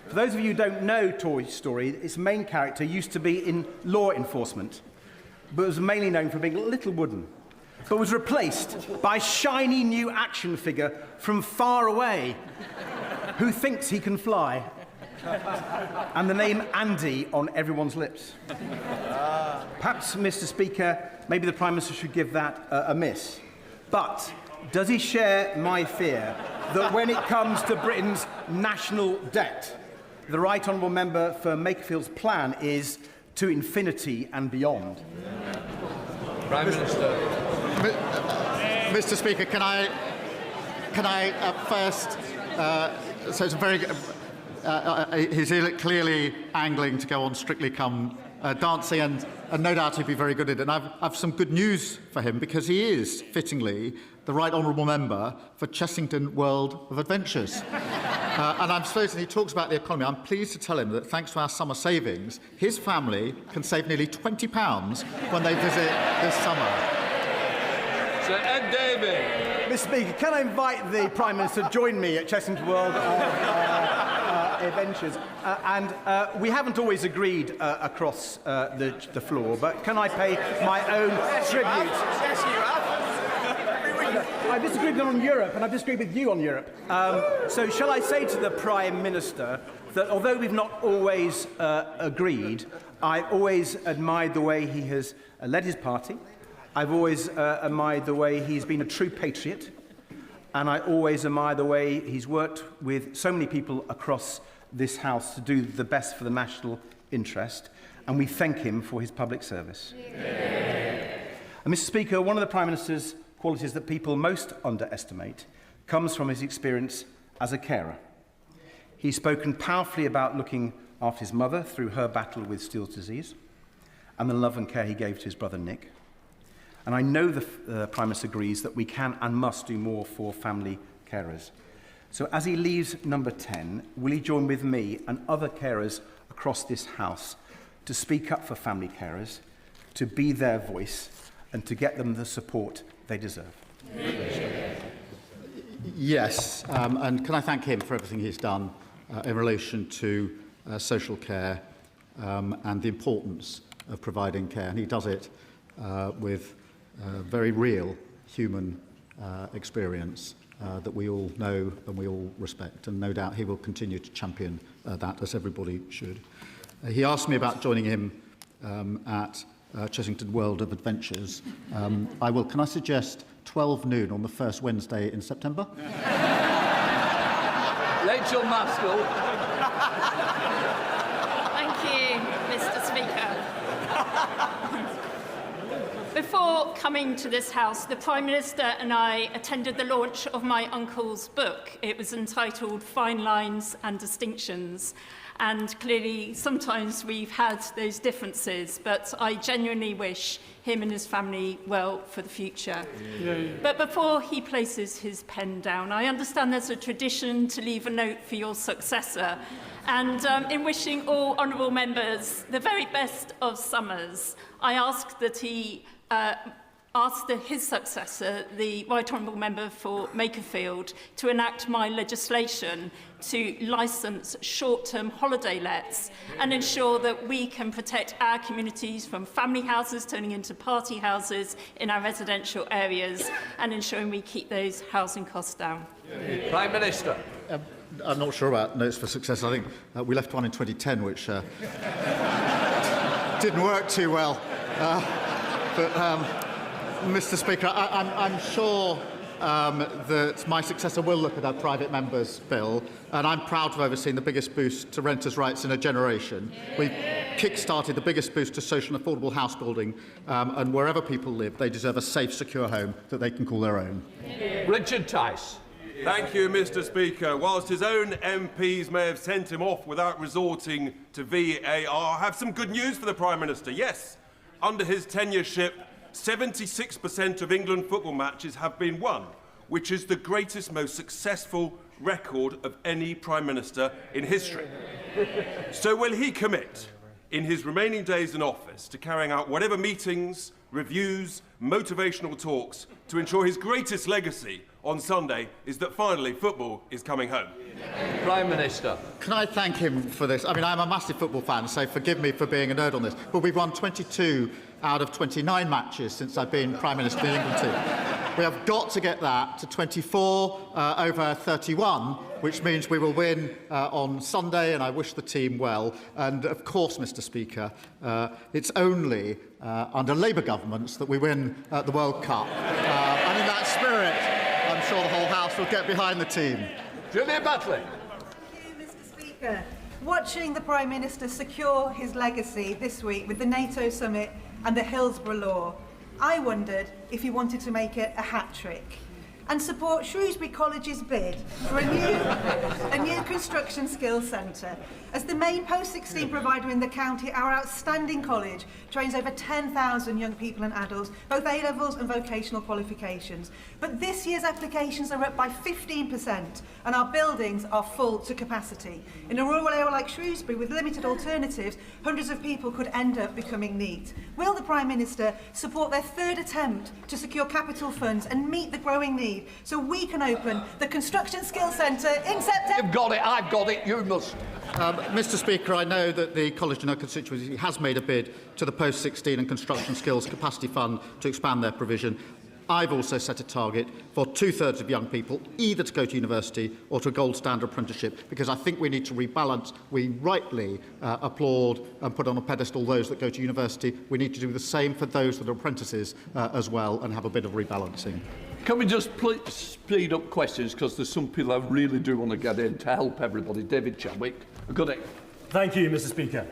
For those of you who don't know Toy Story, its main character used to be in law enforcement, but was mainly known for being a little wooden, but was replaced by a shiny new action figure from far away who thinks he can fly, and the name Andy on everyone's lips. Perhaps, Mr. Speaker, maybe the Prime Minister should give that a miss. But does he share my fear that when it comes to Britain's national debt, the Right Honourable Member for Makerfield's plan is to infinity and beyond? Prime Minister. Mr. Speaker, can I first? So it's a very. He's clearly angling to go on Strictly Come Dancing, and no doubt he'd be very good at it. And I've some good news for him, because he is, fittingly, the Right Honourable Member for Chessington World of Adventures. And I'm supposing he talks about the economy. I'm pleased to tell him that thanks to our summer savings, his family can save nearly £20 when they visit this summer. Sir Ed Davey. Mr. Speaker, can I invite the Prime Minister to join me at Chessington World of Adventures? And we haven't always agreed across the floor, but can I pay my own tribute? Yes, you have. I've disagreed with them on Europe, and I've disagreed with you on Europe. So shall I say to the Prime Minister that although we've not always agreed, I've always admired the way he has led his party. I've always admired the way he's been a true patriot, and I always admire the way he's worked with so many people across this House to do the best for the national interest, and we thank him for his public service. And Mr. Speaker, one of the Prime Minister's qualities that people most underestimate comes from his experience as a carer. He's spoken powerfully about looking after his mother through her battle with Steele's disease, and the love and care he gave to his brother Nick. And I know the Prime Minister agrees that we can and must do more for family carers. So as he leaves number 10, will he join with me and other carers across this House to speak up for family carers, to be their voice, and to get them the support they deserve? Yes, and can I thank him for everything he's done in relation to social care and the importance of providing care. And he does it with very real human experience that we all know and we all respect. And no doubt he will continue to champion that, as everybody should. He asked me about joining him at Chessington World of Adventures, I will. Can I suggest 12 noon on the first Wednesday in September? Rachel Maskell. Thank you, Mr. Speaker. Before coming to this House, the Prime Minister and I attended the launch of my uncle's book. It was entitled Fine Lines and Distinctions. And clearly, sometimes we've had those differences, but I genuinely wish him and his family well for the future. But before he places his pen down, I understand there's a tradition to leave a note for your successor. And in wishing all honourable members the very best of summers, I ask that he asked his successor, the Right Honourable Member for Makerfield, to enact my legislation to licence short-term holiday lets and ensure that we can protect our communities from family houses turning into party houses in our residential areas and ensuring we keep those housing costs down. Prime Minister. I'm not sure about notes for success. I think we left one in 2010, which didn't work too well. Mr. Speaker, I'm sure that my successor will look at our private members' bill, and I'm proud to have overseen the biggest boost to renters' rights in a generation. We've kick-started the biggest boost to social and affordable house building, and wherever people live, they deserve a safe, secure home that they can call their own. Richard Tice. Thank you, Mr. Speaker. Whilst his own MPs may have sent him off without resorting to VAR, I have some good news for the Prime Minister. Yes, under his tenureship, 76% of England football matches have been won, which is the greatest, most successful record of any Prime Minister in history. So will he commit, in his remaining days in office, to carrying out whatever meetings, reviews, motivational talks to ensure his greatest legacy on Sunday is that finally football is coming home? Prime Minister. Can I thank him for this? I mean, I'm a massive football fan, so forgive me for being a nerd on this, but we've won 22 out of 29 matches since I've been Prime Minister of the England team. We have got to get that to 24 over 31, which means we will win on Sunday, and I wish the team well. And of course, Mr. Speaker, it's only under Labour governments that we win the World Cup. And in that spirit, I'm sure the whole House will get behind the team. Julia Butley. Thank you, Mr. Speaker. Watching the Prime Minister secure his legacy this week with the NATO summit and the Hillsborough Law, I wondered if he wanted to make it a hat-trick and support Shrewsbury College's bid for a new construction skills centre. As the main post-16 provider in the county, our outstanding college trains over 10,000 young people and adults, both A-levels and vocational qualifications. But this year's applications are up by 15% and our buildings are full to capacity. In a rural area like Shrewsbury, with limited alternatives, hundreds of people could end up becoming NEET. Will the Prime Minister support their third attempt to secure capital funds and meet the growing need so we can open the Construction Skills Centre in September? You've got it, I've got it, you must. Mr. Speaker, I know that the college in our constituency has made a bid to the Post-16 and Construction Skills Capacity Fund to expand their provision. I've also set a target for 2/3 of young people either to go to university or to a gold standard apprenticeship, because I think we need to rebalance. We rightly applaud and put on a pedestal those that go to university. We need to do the same for those that are apprentices as well, and have a bit of rebalancing. Can we just speed up questions, because there's some people I really do want to get in to help everybody. David Chadwick, good day. Thank you, Mr. Speaker.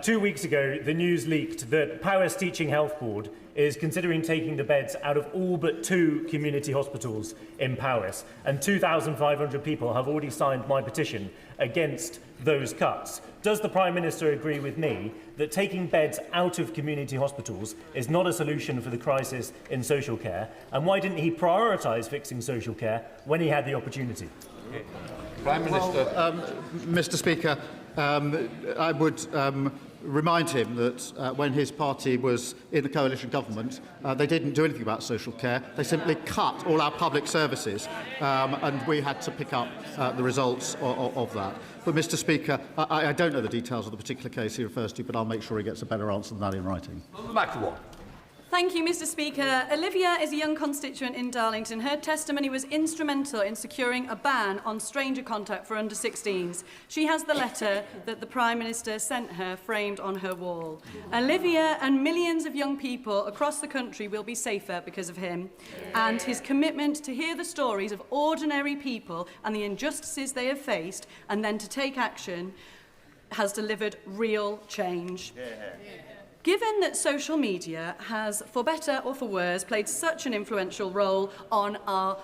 2 weeks ago, the news leaked that Powys Teaching Health Board is considering taking the beds out of all but 2 community hospitals in Powys, and 2,500 people have already signed my petition against those cuts. Does the Prime Minister agree with me that taking beds out of community hospitals is not a solution for the crisis in social care, and why didn't he prioritise fixing social care when he had the opportunity? Prime Minister. Mr. Speaker, I would remind him that when his party was in the coalition government, they didn't do anything about social care. They simply cut all our public services, and we had to pick up the results of that. But, Mr. Speaker, I don't know the details of the particular case he refers to, but I'll make sure he gets a better answer than that in writing. Back to one. Thank you, Mr. Speaker. Olivia is a young constituent in Darlington. Her testimony was instrumental in securing a ban on stranger contact for under 16s. She has the letter that the Prime Minister sent her framed on her wall. Olivia and millions of young people across the country will be safer because of him. And his commitment to hear the stories of ordinary people and the injustices they have faced and then to take action has delivered real change. Given that social media has, for better or for worse, played such an influential role on our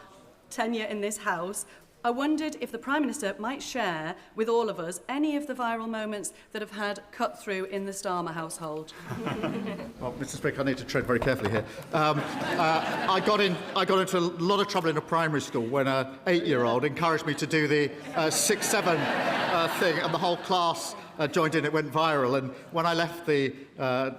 tenure in this House, I wondered if the Prime Minister might share with all of us any of the viral moments that have had cut through in the Starmer household. Well, Mr. Speaker, I need to tread very carefully here. I got into a lot of trouble in a primary school when an 8-year-old encouraged me to do the 6-7 thing, and the whole class joined in. It went viral, and when I left, the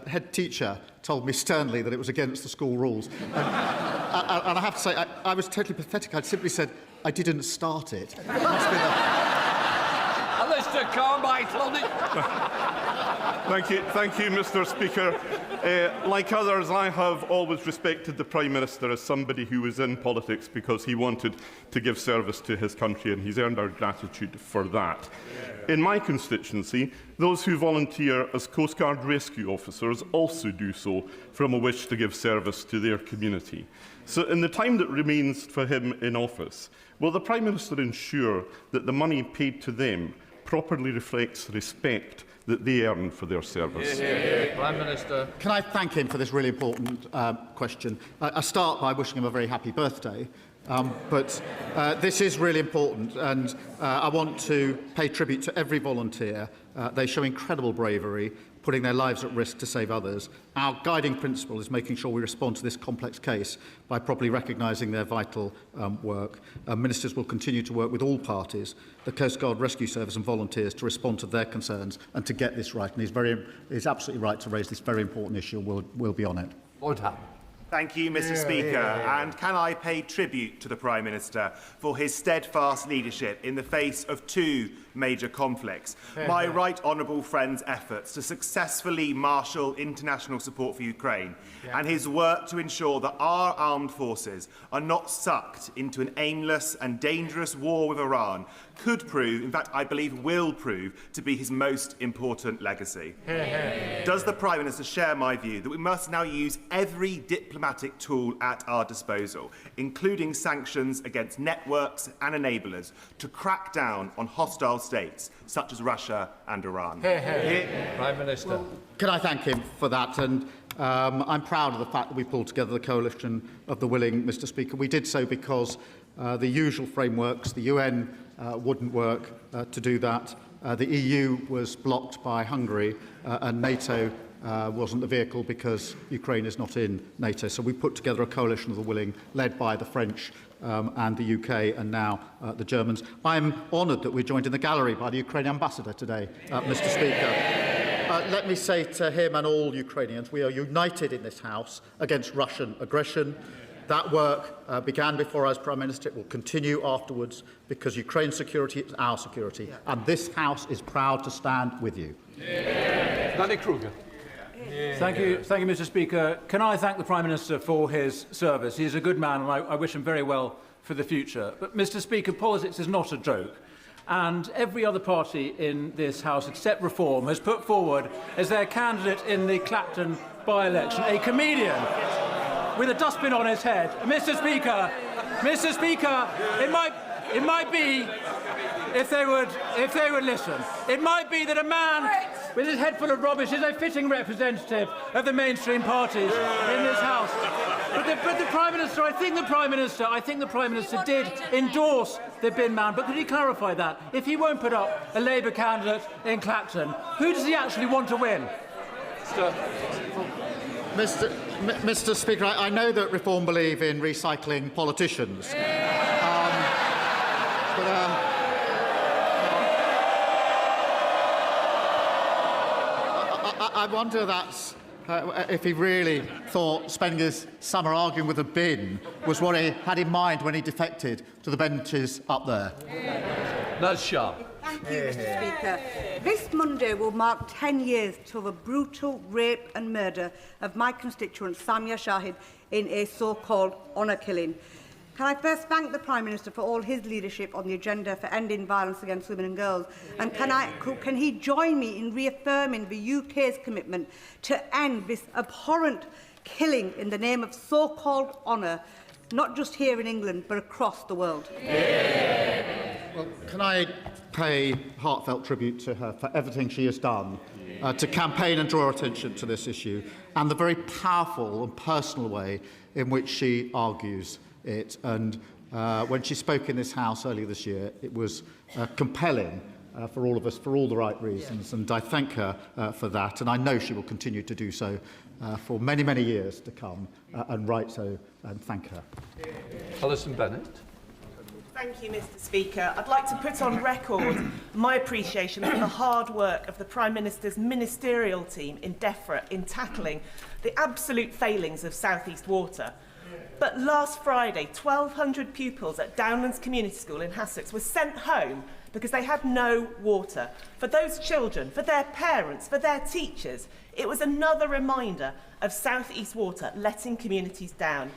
head teacher told me sternly that it was against the school rules. And I have to say, I was totally pathetic. I'd simply said, I didn't start it. It must be the... Alistair Carmichael. Thank you, Mr. Speaker. Like others, I have always respected the Prime Minister as somebody who was in politics because he wanted to give service to his country, and he's earned our gratitude for that. In my constituency, those who volunteer as Coast Guard rescue officers also do so from a wish to give service to their community. So in the time that remains for him in office, will the Prime Minister ensure that the money paid to them properly reflects the respect that they earn for their service? Prime Minister. Can I thank him for this really important question? I start by wishing him a very happy birthday. But this is really important, and I want to pay tribute to every volunteer. They show incredible bravery, putting their lives at risk to save others. Our guiding principle is making sure we respond to this complex case by properly recognising their vital work. Ministers will continue to work with all parties, the Coast Guard Rescue Service and volunteers, to respond to their concerns and to get this right. And he's absolutely right to raise this very important issue. We'll be on it. Thank you, Mr. Speaker. And can I pay tribute to the Prime Minister for his steadfast leadership in the face of two major conflicts? My right honourable friend's efforts to successfully marshal international support for Ukraine and his work to ensure that our armed forces are not sucked into an aimless and dangerous war with Iran could prove, in fact, I believe will prove, to be his most important legacy. Does the Prime Minister share my view that we must now use every diplomatic tool at our disposal, including sanctions against networks and enablers, to crack down on hostile states such as Russia and Iran? Prime Minister. Well, can I thank him for that? And I'm proud of the fact that we pulled together the coalition of the willing, Mr. Speaker. We did so because the usual frameworks, the UN wouldn't work to do that. The EU was blocked by Hungary, and NATO wasn't the vehicle because Ukraine is not in NATO. So we put together a coalition of the willing, led by the French and the UK, and now the Germans. I'm honoured that we're joined in the gallery by the Ukrainian ambassador today, Mr. Speaker. Let me say to him and all Ukrainians, we are united in this House against Russian aggression. That work began before I was Prime Minister. It will continue afterwards because Ukraine's security is our security. And this House is proud to stand with you. Danny Kruger. Thank you, Mr. Speaker. Can I thank the Prime Minister for his service? He is a good man, and I wish him very well for the future. But, Mr. Speaker, politics is not a joke. And every other party in this House, except Reform, has put forward as their candidate in the Clapton by-election a comedian with a dustbin on his head. Mr. Speaker, it might be, if they would listen, it might be that a man with his head full of rubbish is a fitting representative of the mainstream parties in this House. But the Prime Minister, I think the Prime Minister did endorse the bin man. But could he clarify that? If he won't put up a Labour candidate in Clapton, who does he actually want to win? Mr. Speaker, I know that Reform believe in recycling politicians. I wonder that's if he really thought spending his summer arguing with a bin was what he had in mind when he defected to the benches up there. That's sharp. Thank you, Mr. Speaker. This Monday will mark 10 years to the brutal rape and murder of my constituent Samia Shahid in a so-called honour killing. Can I first thank the Prime Minister for all his leadership on the agenda for ending violence against women and girls? And can he join me in reaffirming the UK's commitment to end this abhorrent killing in the name of so-called honour, not just here in England, but across the world? Well, can I pay heartfelt tribute to her for everything she has done to campaign and draw attention to this issue, and the very powerful and personal way in which she argues it. And when she spoke in this House earlier this year, it was compelling for all of us, for all the right reasons, and I thank her for that, and I know she will continue to do so for many, many years to come, and right so, and thank her. Alison Bennett. Thank you, Mr. Speaker. I'd like to put on record my appreciation for the hard work of the Prime Minister's ministerial team in DEFRA in tackling the absolute failings of South East Water. But last Friday, 1,200 pupils at Downlands Community School in Hassocks were sent home because they had no water. For those children, for their parents, for their teachers, it was another reminder of South East Water letting communities down.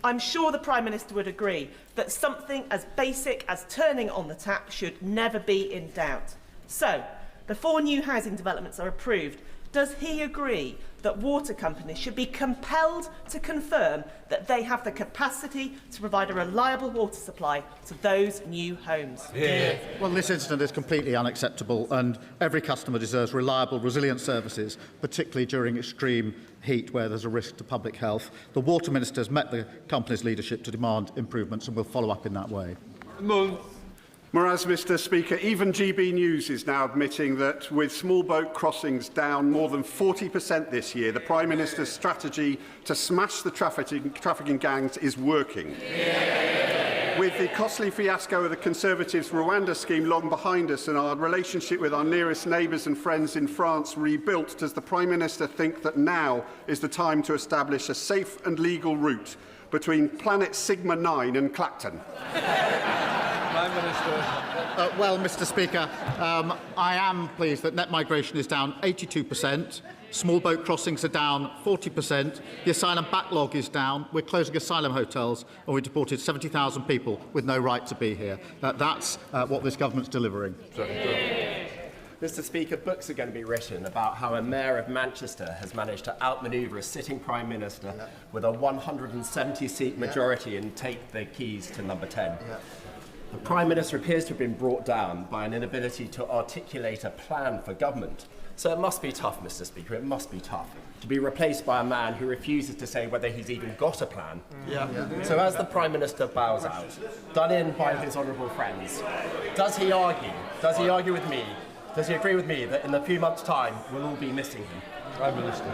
I'm sure the Prime Minister would agree that something as basic as turning on the tap should never be in doubt. So, before new housing developments are approved, does he agree that water companies should be compelled to confirm that they have the capacity to provide a reliable water supply to those new homes? Yeah. Well, this incident is completely unacceptable, and every customer deserves reliable, resilient services, particularly during extreme heat where there's a risk to public health. The Water Minister has met the company's leadership to demand improvements and will follow up in that way. Whereas, Mr. Speaker, even GB News is now admitting that with small boat crossings down more than 40% this year, the Prime Minister's strategy to smash the trafficking gangs is working. Yeah. With the costly fiasco of the Conservatives' Rwanda scheme long behind us and our relationship with our nearest neighbours and friends in France rebuilt, does the Prime Minister think that now is the time to establish a safe and legal route between Planet Sigma 9 and Clacton? Prime Minister. Well, Mr. Speaker, I am pleased that net migration is down 82%, small boat crossings are down 40%, the asylum backlog is down, we're closing asylum hotels, and we deported 70,000 people with no right to be here. That's what this government's delivering. Mr. Speaker, books are going to be written about how a mayor of Manchester has managed to outmanoeuvre a sitting Prime Minister with a 170-seat majority and take the keys to number 10. The Prime Minister appears to have been brought down by an inability to articulate a plan for government. So it must be tough, Mr. Speaker, it must be tough to be replaced by a man who refuses to say whether he's even got a plan. So as the Prime Minister bows out, done in by his honourable friends, does he argue with me, does he agree with me that in a few months' time we'll all be missing him? Prime Minister.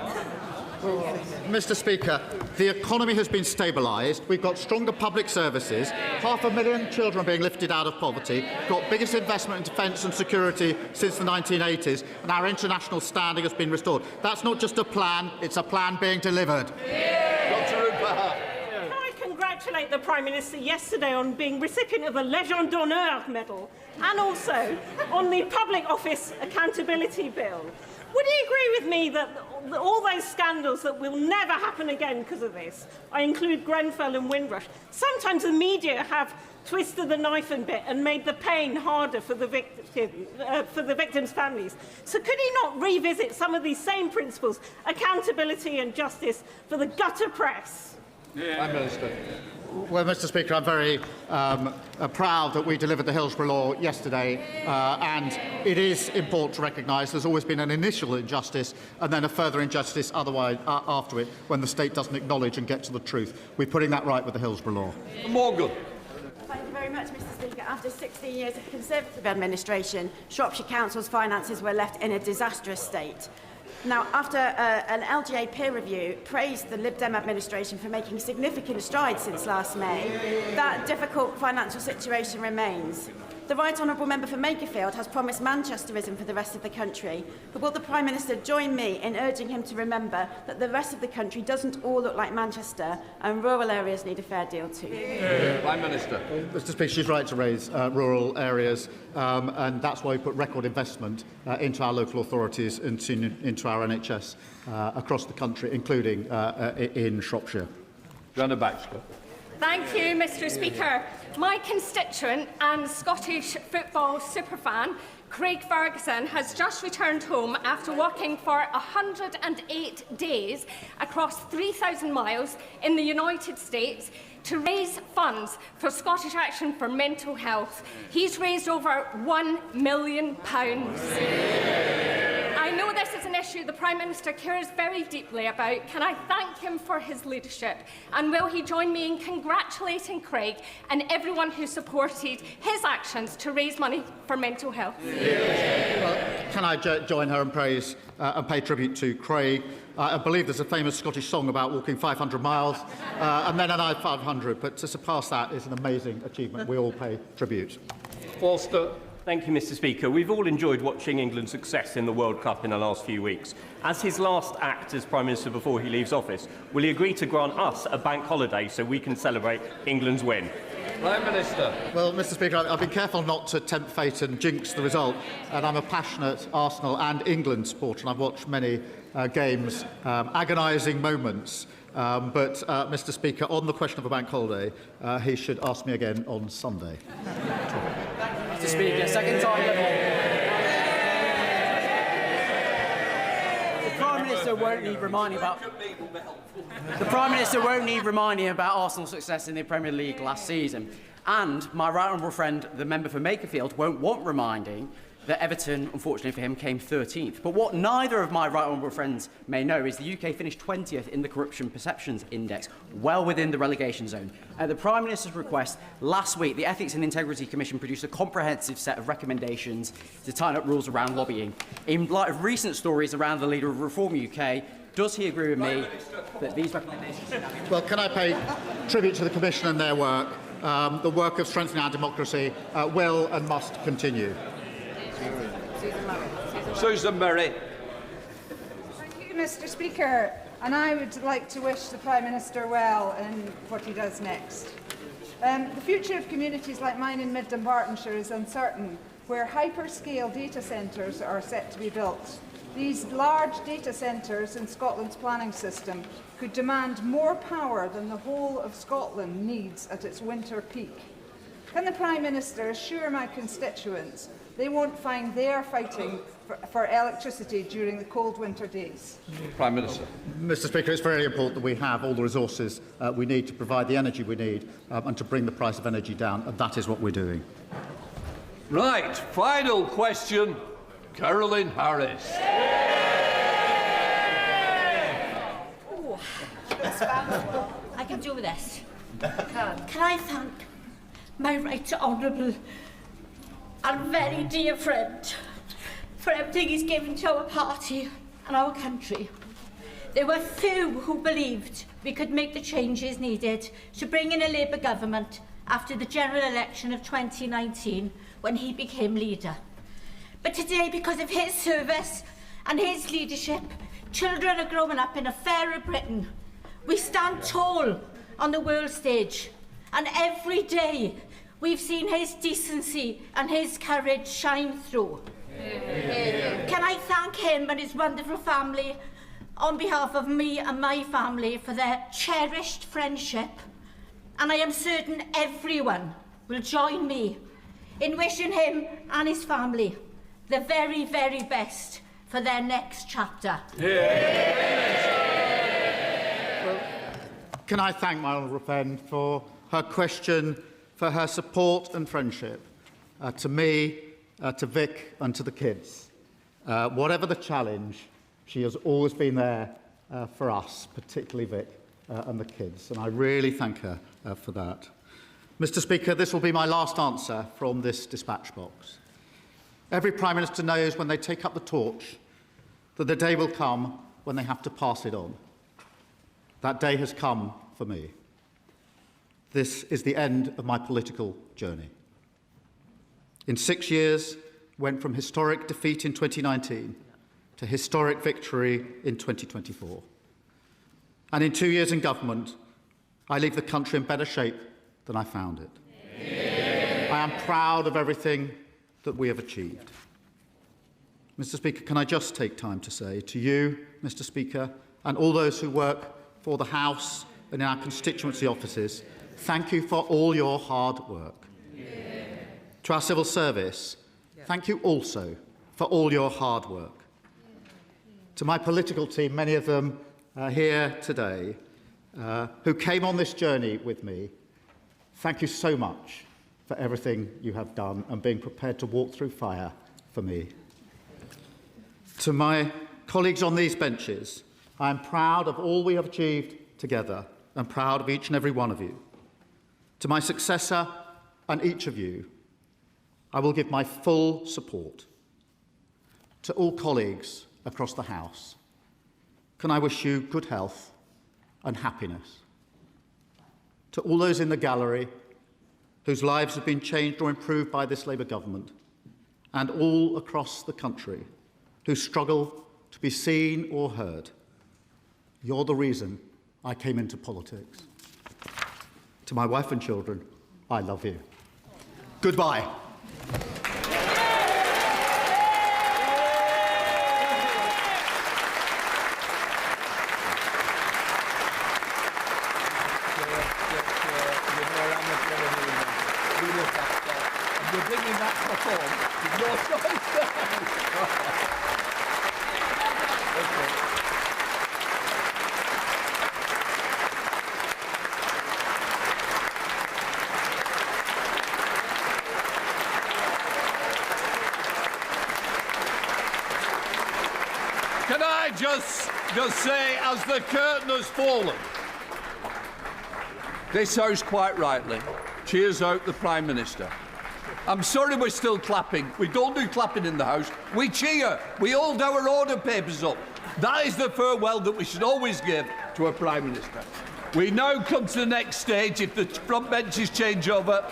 Mr. Speaker, the economy has been stabilised. We've got stronger public services. 500,000 children are being lifted out of poverty. We've got biggest investment in defence and security since the 1980s, and our international standing has been restored. That's not just a plan; it's a plan being delivered. Can I congratulate the Prime Minister yesterday on being recipient of a Légion d'honneur medal, and also on the Public Office Accountability Bill? Would he agree with me that all those scandals that will never happen again because of this, I include Grenfell and Windrush, sometimes the media have twisted the knife a bit and made the pain harder for the victims' families. So could he not revisit some of these same principles, accountability and justice, for the gutter press? Prime Minister. Well, Mr. Speaker, I'm very proud that we delivered the Hillsborough Law yesterday, and it is important to recognise there's always been an initial injustice and then a further injustice otherwise after it when the state doesn't acknowledge and get to the truth. We're putting that right with the Hillsborough Law. Morgan. Thank you very much, Mr. Speaker. After 16 years of Conservative administration, Shropshire Council's finances were left in a disastrous state. Now, after an LGA peer review praised the Lib Dem administration for making significant strides since last May, that difficult financial situation remains. The Right Honourable Member for Makerfield has promised Manchesterism for the rest of the country, but will the Prime Minister join me in urging him to remember that the rest of the country doesn't all look like Manchester and rural areas need a fair deal too? Prime Minister. Mr Speaker, she's right to raise rural areas, and that's why we put record investment into our local authorities and into our NHS across the country, including in Shropshire. Joanna Baxter. Thank you, Mr Speaker. My constituent and Scottish football superfan, Craig Ferguson, has just returned home after working for 108 days across 3,000 miles in the United States to raise funds for Scottish Action for Mental Health. He's raised over £1 million. I know this is an issue the Prime Minister cares very deeply about. Can I thank him for his leadership? And will he join me in congratulating Craig and everyone who supported his actions to raise money for mental health? Well, can I join her and praise and pay tribute to Craig? I believe there's a famous Scottish song about walking 500 miles and then another 500, but to surpass that is an amazing achievement. We all pay tribute. Forster. Thank you, Mr Speaker. We've all enjoyed watching England's success in the World Cup in the last few weeks. As his last act as Prime Minister before he leaves office, will he agree to grant us a bank holiday so we can celebrate England's win? Prime Minister. Well, Mr Speaker, I've been careful not to tempt fate and jinx the result, and I'm a passionate Arsenal and England supporter, and I've watched many games, agonising moments. But, Mr Speaker, on the question of a bank holiday, he should ask me again on Sunday. Mr Speaker, second time. The Prime Minister won't need reminding about. The Prime Minister won't need reminding about Arsenal's success in the Premier League last season, and my right honourable friend, the member for Makerfield, won't want reminding that Everton, unfortunately for him, came 13th. But what neither of my right honourable friends may know is the UK finished 20th in the Corruption Perceptions Index, well within the relegation zone. At the Prime Minister's request, last week, the Ethics and Integrity Commission produced a comprehensive set of recommendations to tighten up rules around lobbying. In light of recent stories around the leader of Reform UK, does he agree with me that these recommendations... Well, can I pay tribute to the Commission and their work? The work of strengthening our democracy will and must continue. Susan Murray. Thank you, Mr Speaker. And I would like to wish the Prime Minister well in what he does next. The future of communities like mine in Mid Dumbartonshire is uncertain, where hyperscale data centres are set to be built. These large data centres in Scotland's planning system could demand more power than the whole of Scotland needs at its winter peak. Can the Prime Minister assure my constituents they won't find they're fighting for electricity during the cold winter days? Prime Minister. Mr Speaker, it's very important that we have all the resources we need to provide the energy we need and to bring the price of energy down, and that is what we're doing. Right, final question, Caroline Harris. Oh, I can do this. Can I thank my right honourable and very dear friend for everything he's given to our party and our country. There were few who believed we could make the changes needed to bring in a Labour government after the general election of 2019 when he became leader. But today, because of his service and his leadership, children are growing up in a fairer Britain. We stand tall on the world stage, and every day we've seen his decency and his courage shine through. Can I thank him and his wonderful family on behalf of me and my family for their cherished friendship, and I am certain everyone will join me in wishing him and his family the very, very best for their next chapter. Well, can I thank my honourable friend for her question, for her support and friendship, to me, to Vic and to the kids. Whatever the challenge, she has always been there for us, particularly Vic and the kids, and I really thank her for that. Mr Speaker, this will be my last answer from this dispatch box. Every Prime Minister knows when they take up the torch that the day will come when they have to pass it on. That day has come for me. This is the end of my political journey. In 6 years, went from historic defeat in 2019 to historic victory in 2024. And in 2 years in government, I leave the country in better shape than I found it. Yeah. I am proud of everything that we have achieved. Mr. Speaker, can I just take time to say to you, Mr. Speaker, and all those who work for the House and in our constituency offices, thank you for all your hard work. Yeah. To our civil service, thank you also for all your hard work. To my political team, many of them here today, who came on this journey with me, thank you so much for everything you have done and being prepared to walk through fire for me. To my colleagues on these benches, I am proud of all we have achieved together and proud of each and every one of you. To my successor and each of you, I will give my full support. To all colleagues across the House, can I wish you good health and happiness. To all those in the gallery whose lives have been changed or improved by this Labour government, and all across the country who struggle to be seen or heard, you're the reason I came into politics. To my wife and children, I love you. Goodbye. Can I just say, as the curtain has fallen, this House quite rightly cheers out the Prime Minister. I'm sorry we're still clapping. We don't do clapping in the House. We cheer. We hold our order papers up. That is the farewell that we should always give to a Prime Minister. We now come to the next stage. If the front benches change over.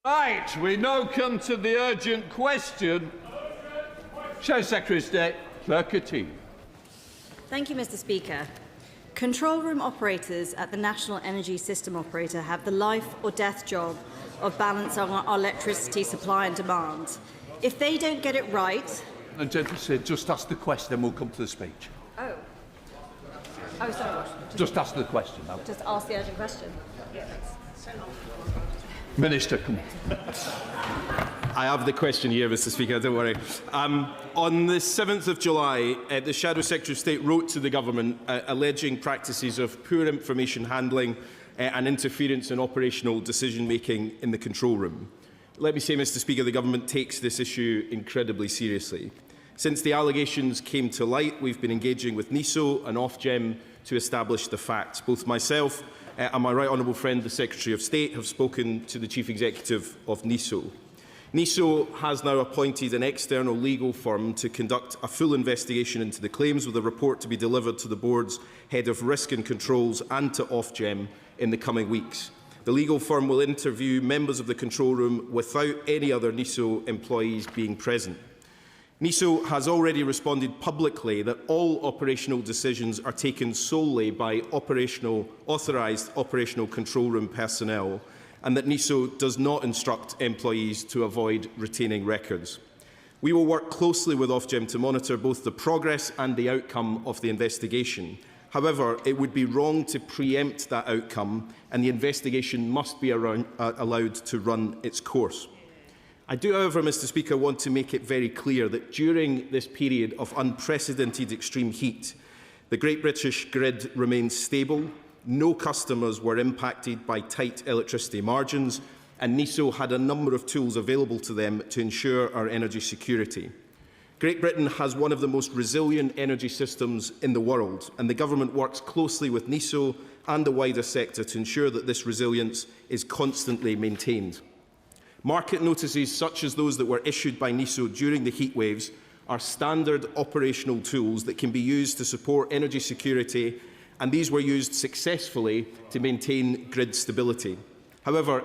Right, we now come to the urgent question. Show Secretary of State, Claire Keating. Thank you, Mr. Speaker. Control room operators at the National Energy System Operator have the life or death job of balancing our electricity supply and demand. If they don't get it right... And gentlemen, say, just ask the question, then we'll come to the speech. Oh. Oh, sorry. Just ask the question now. Just ask the urgent question. Minister, come on. I have the question here, Mr. Speaker, don't worry. On the 7th of July, the Shadow Secretary of State wrote to the Government alleging practices of poor information handling and interference in operational decision-making in the control room. Let me say, Mr. Speaker, the Government takes this issue incredibly seriously. Since the allegations came to light, we've been engaging with NISO and Ofgem to establish the facts. Both myself and my right honourable friend, the Secretary of State, have spoken to the Chief Executive of NISO. NISO has now appointed an external legal firm to conduct a full investigation into the claims, with a report to be delivered to the Board's Head of Risk and Controls and to Ofgem in the coming weeks. The legal firm will interview members of the control room without any other NISO employees being present. NISO has already responded publicly that all operational decisions are taken solely by authorised operational control room personnel, and that NISO does not instruct employees to avoid retaining records. We will work closely with Ofgem to monitor both the progress and the outcome of the investigation. However, it would be wrong to preempt that outcome, and the investigation must be allowed to run its course. I do, however, Mr. Speaker, want to make it very clear that during this period of unprecedented extreme heat, the Great British grid remained stable, no customers were impacted by tight electricity margins, and NISO had a number of tools available to them to ensure our energy security. Great Britain has one of the most resilient energy systems in the world, and the Government works closely with NISO and the wider sector to ensure that this resilience is constantly maintained. Market notices such as those that were issued by NISO during the heat waves are standard operational tools that can be used to support energy security, and these were used successfully to maintain grid stability. However,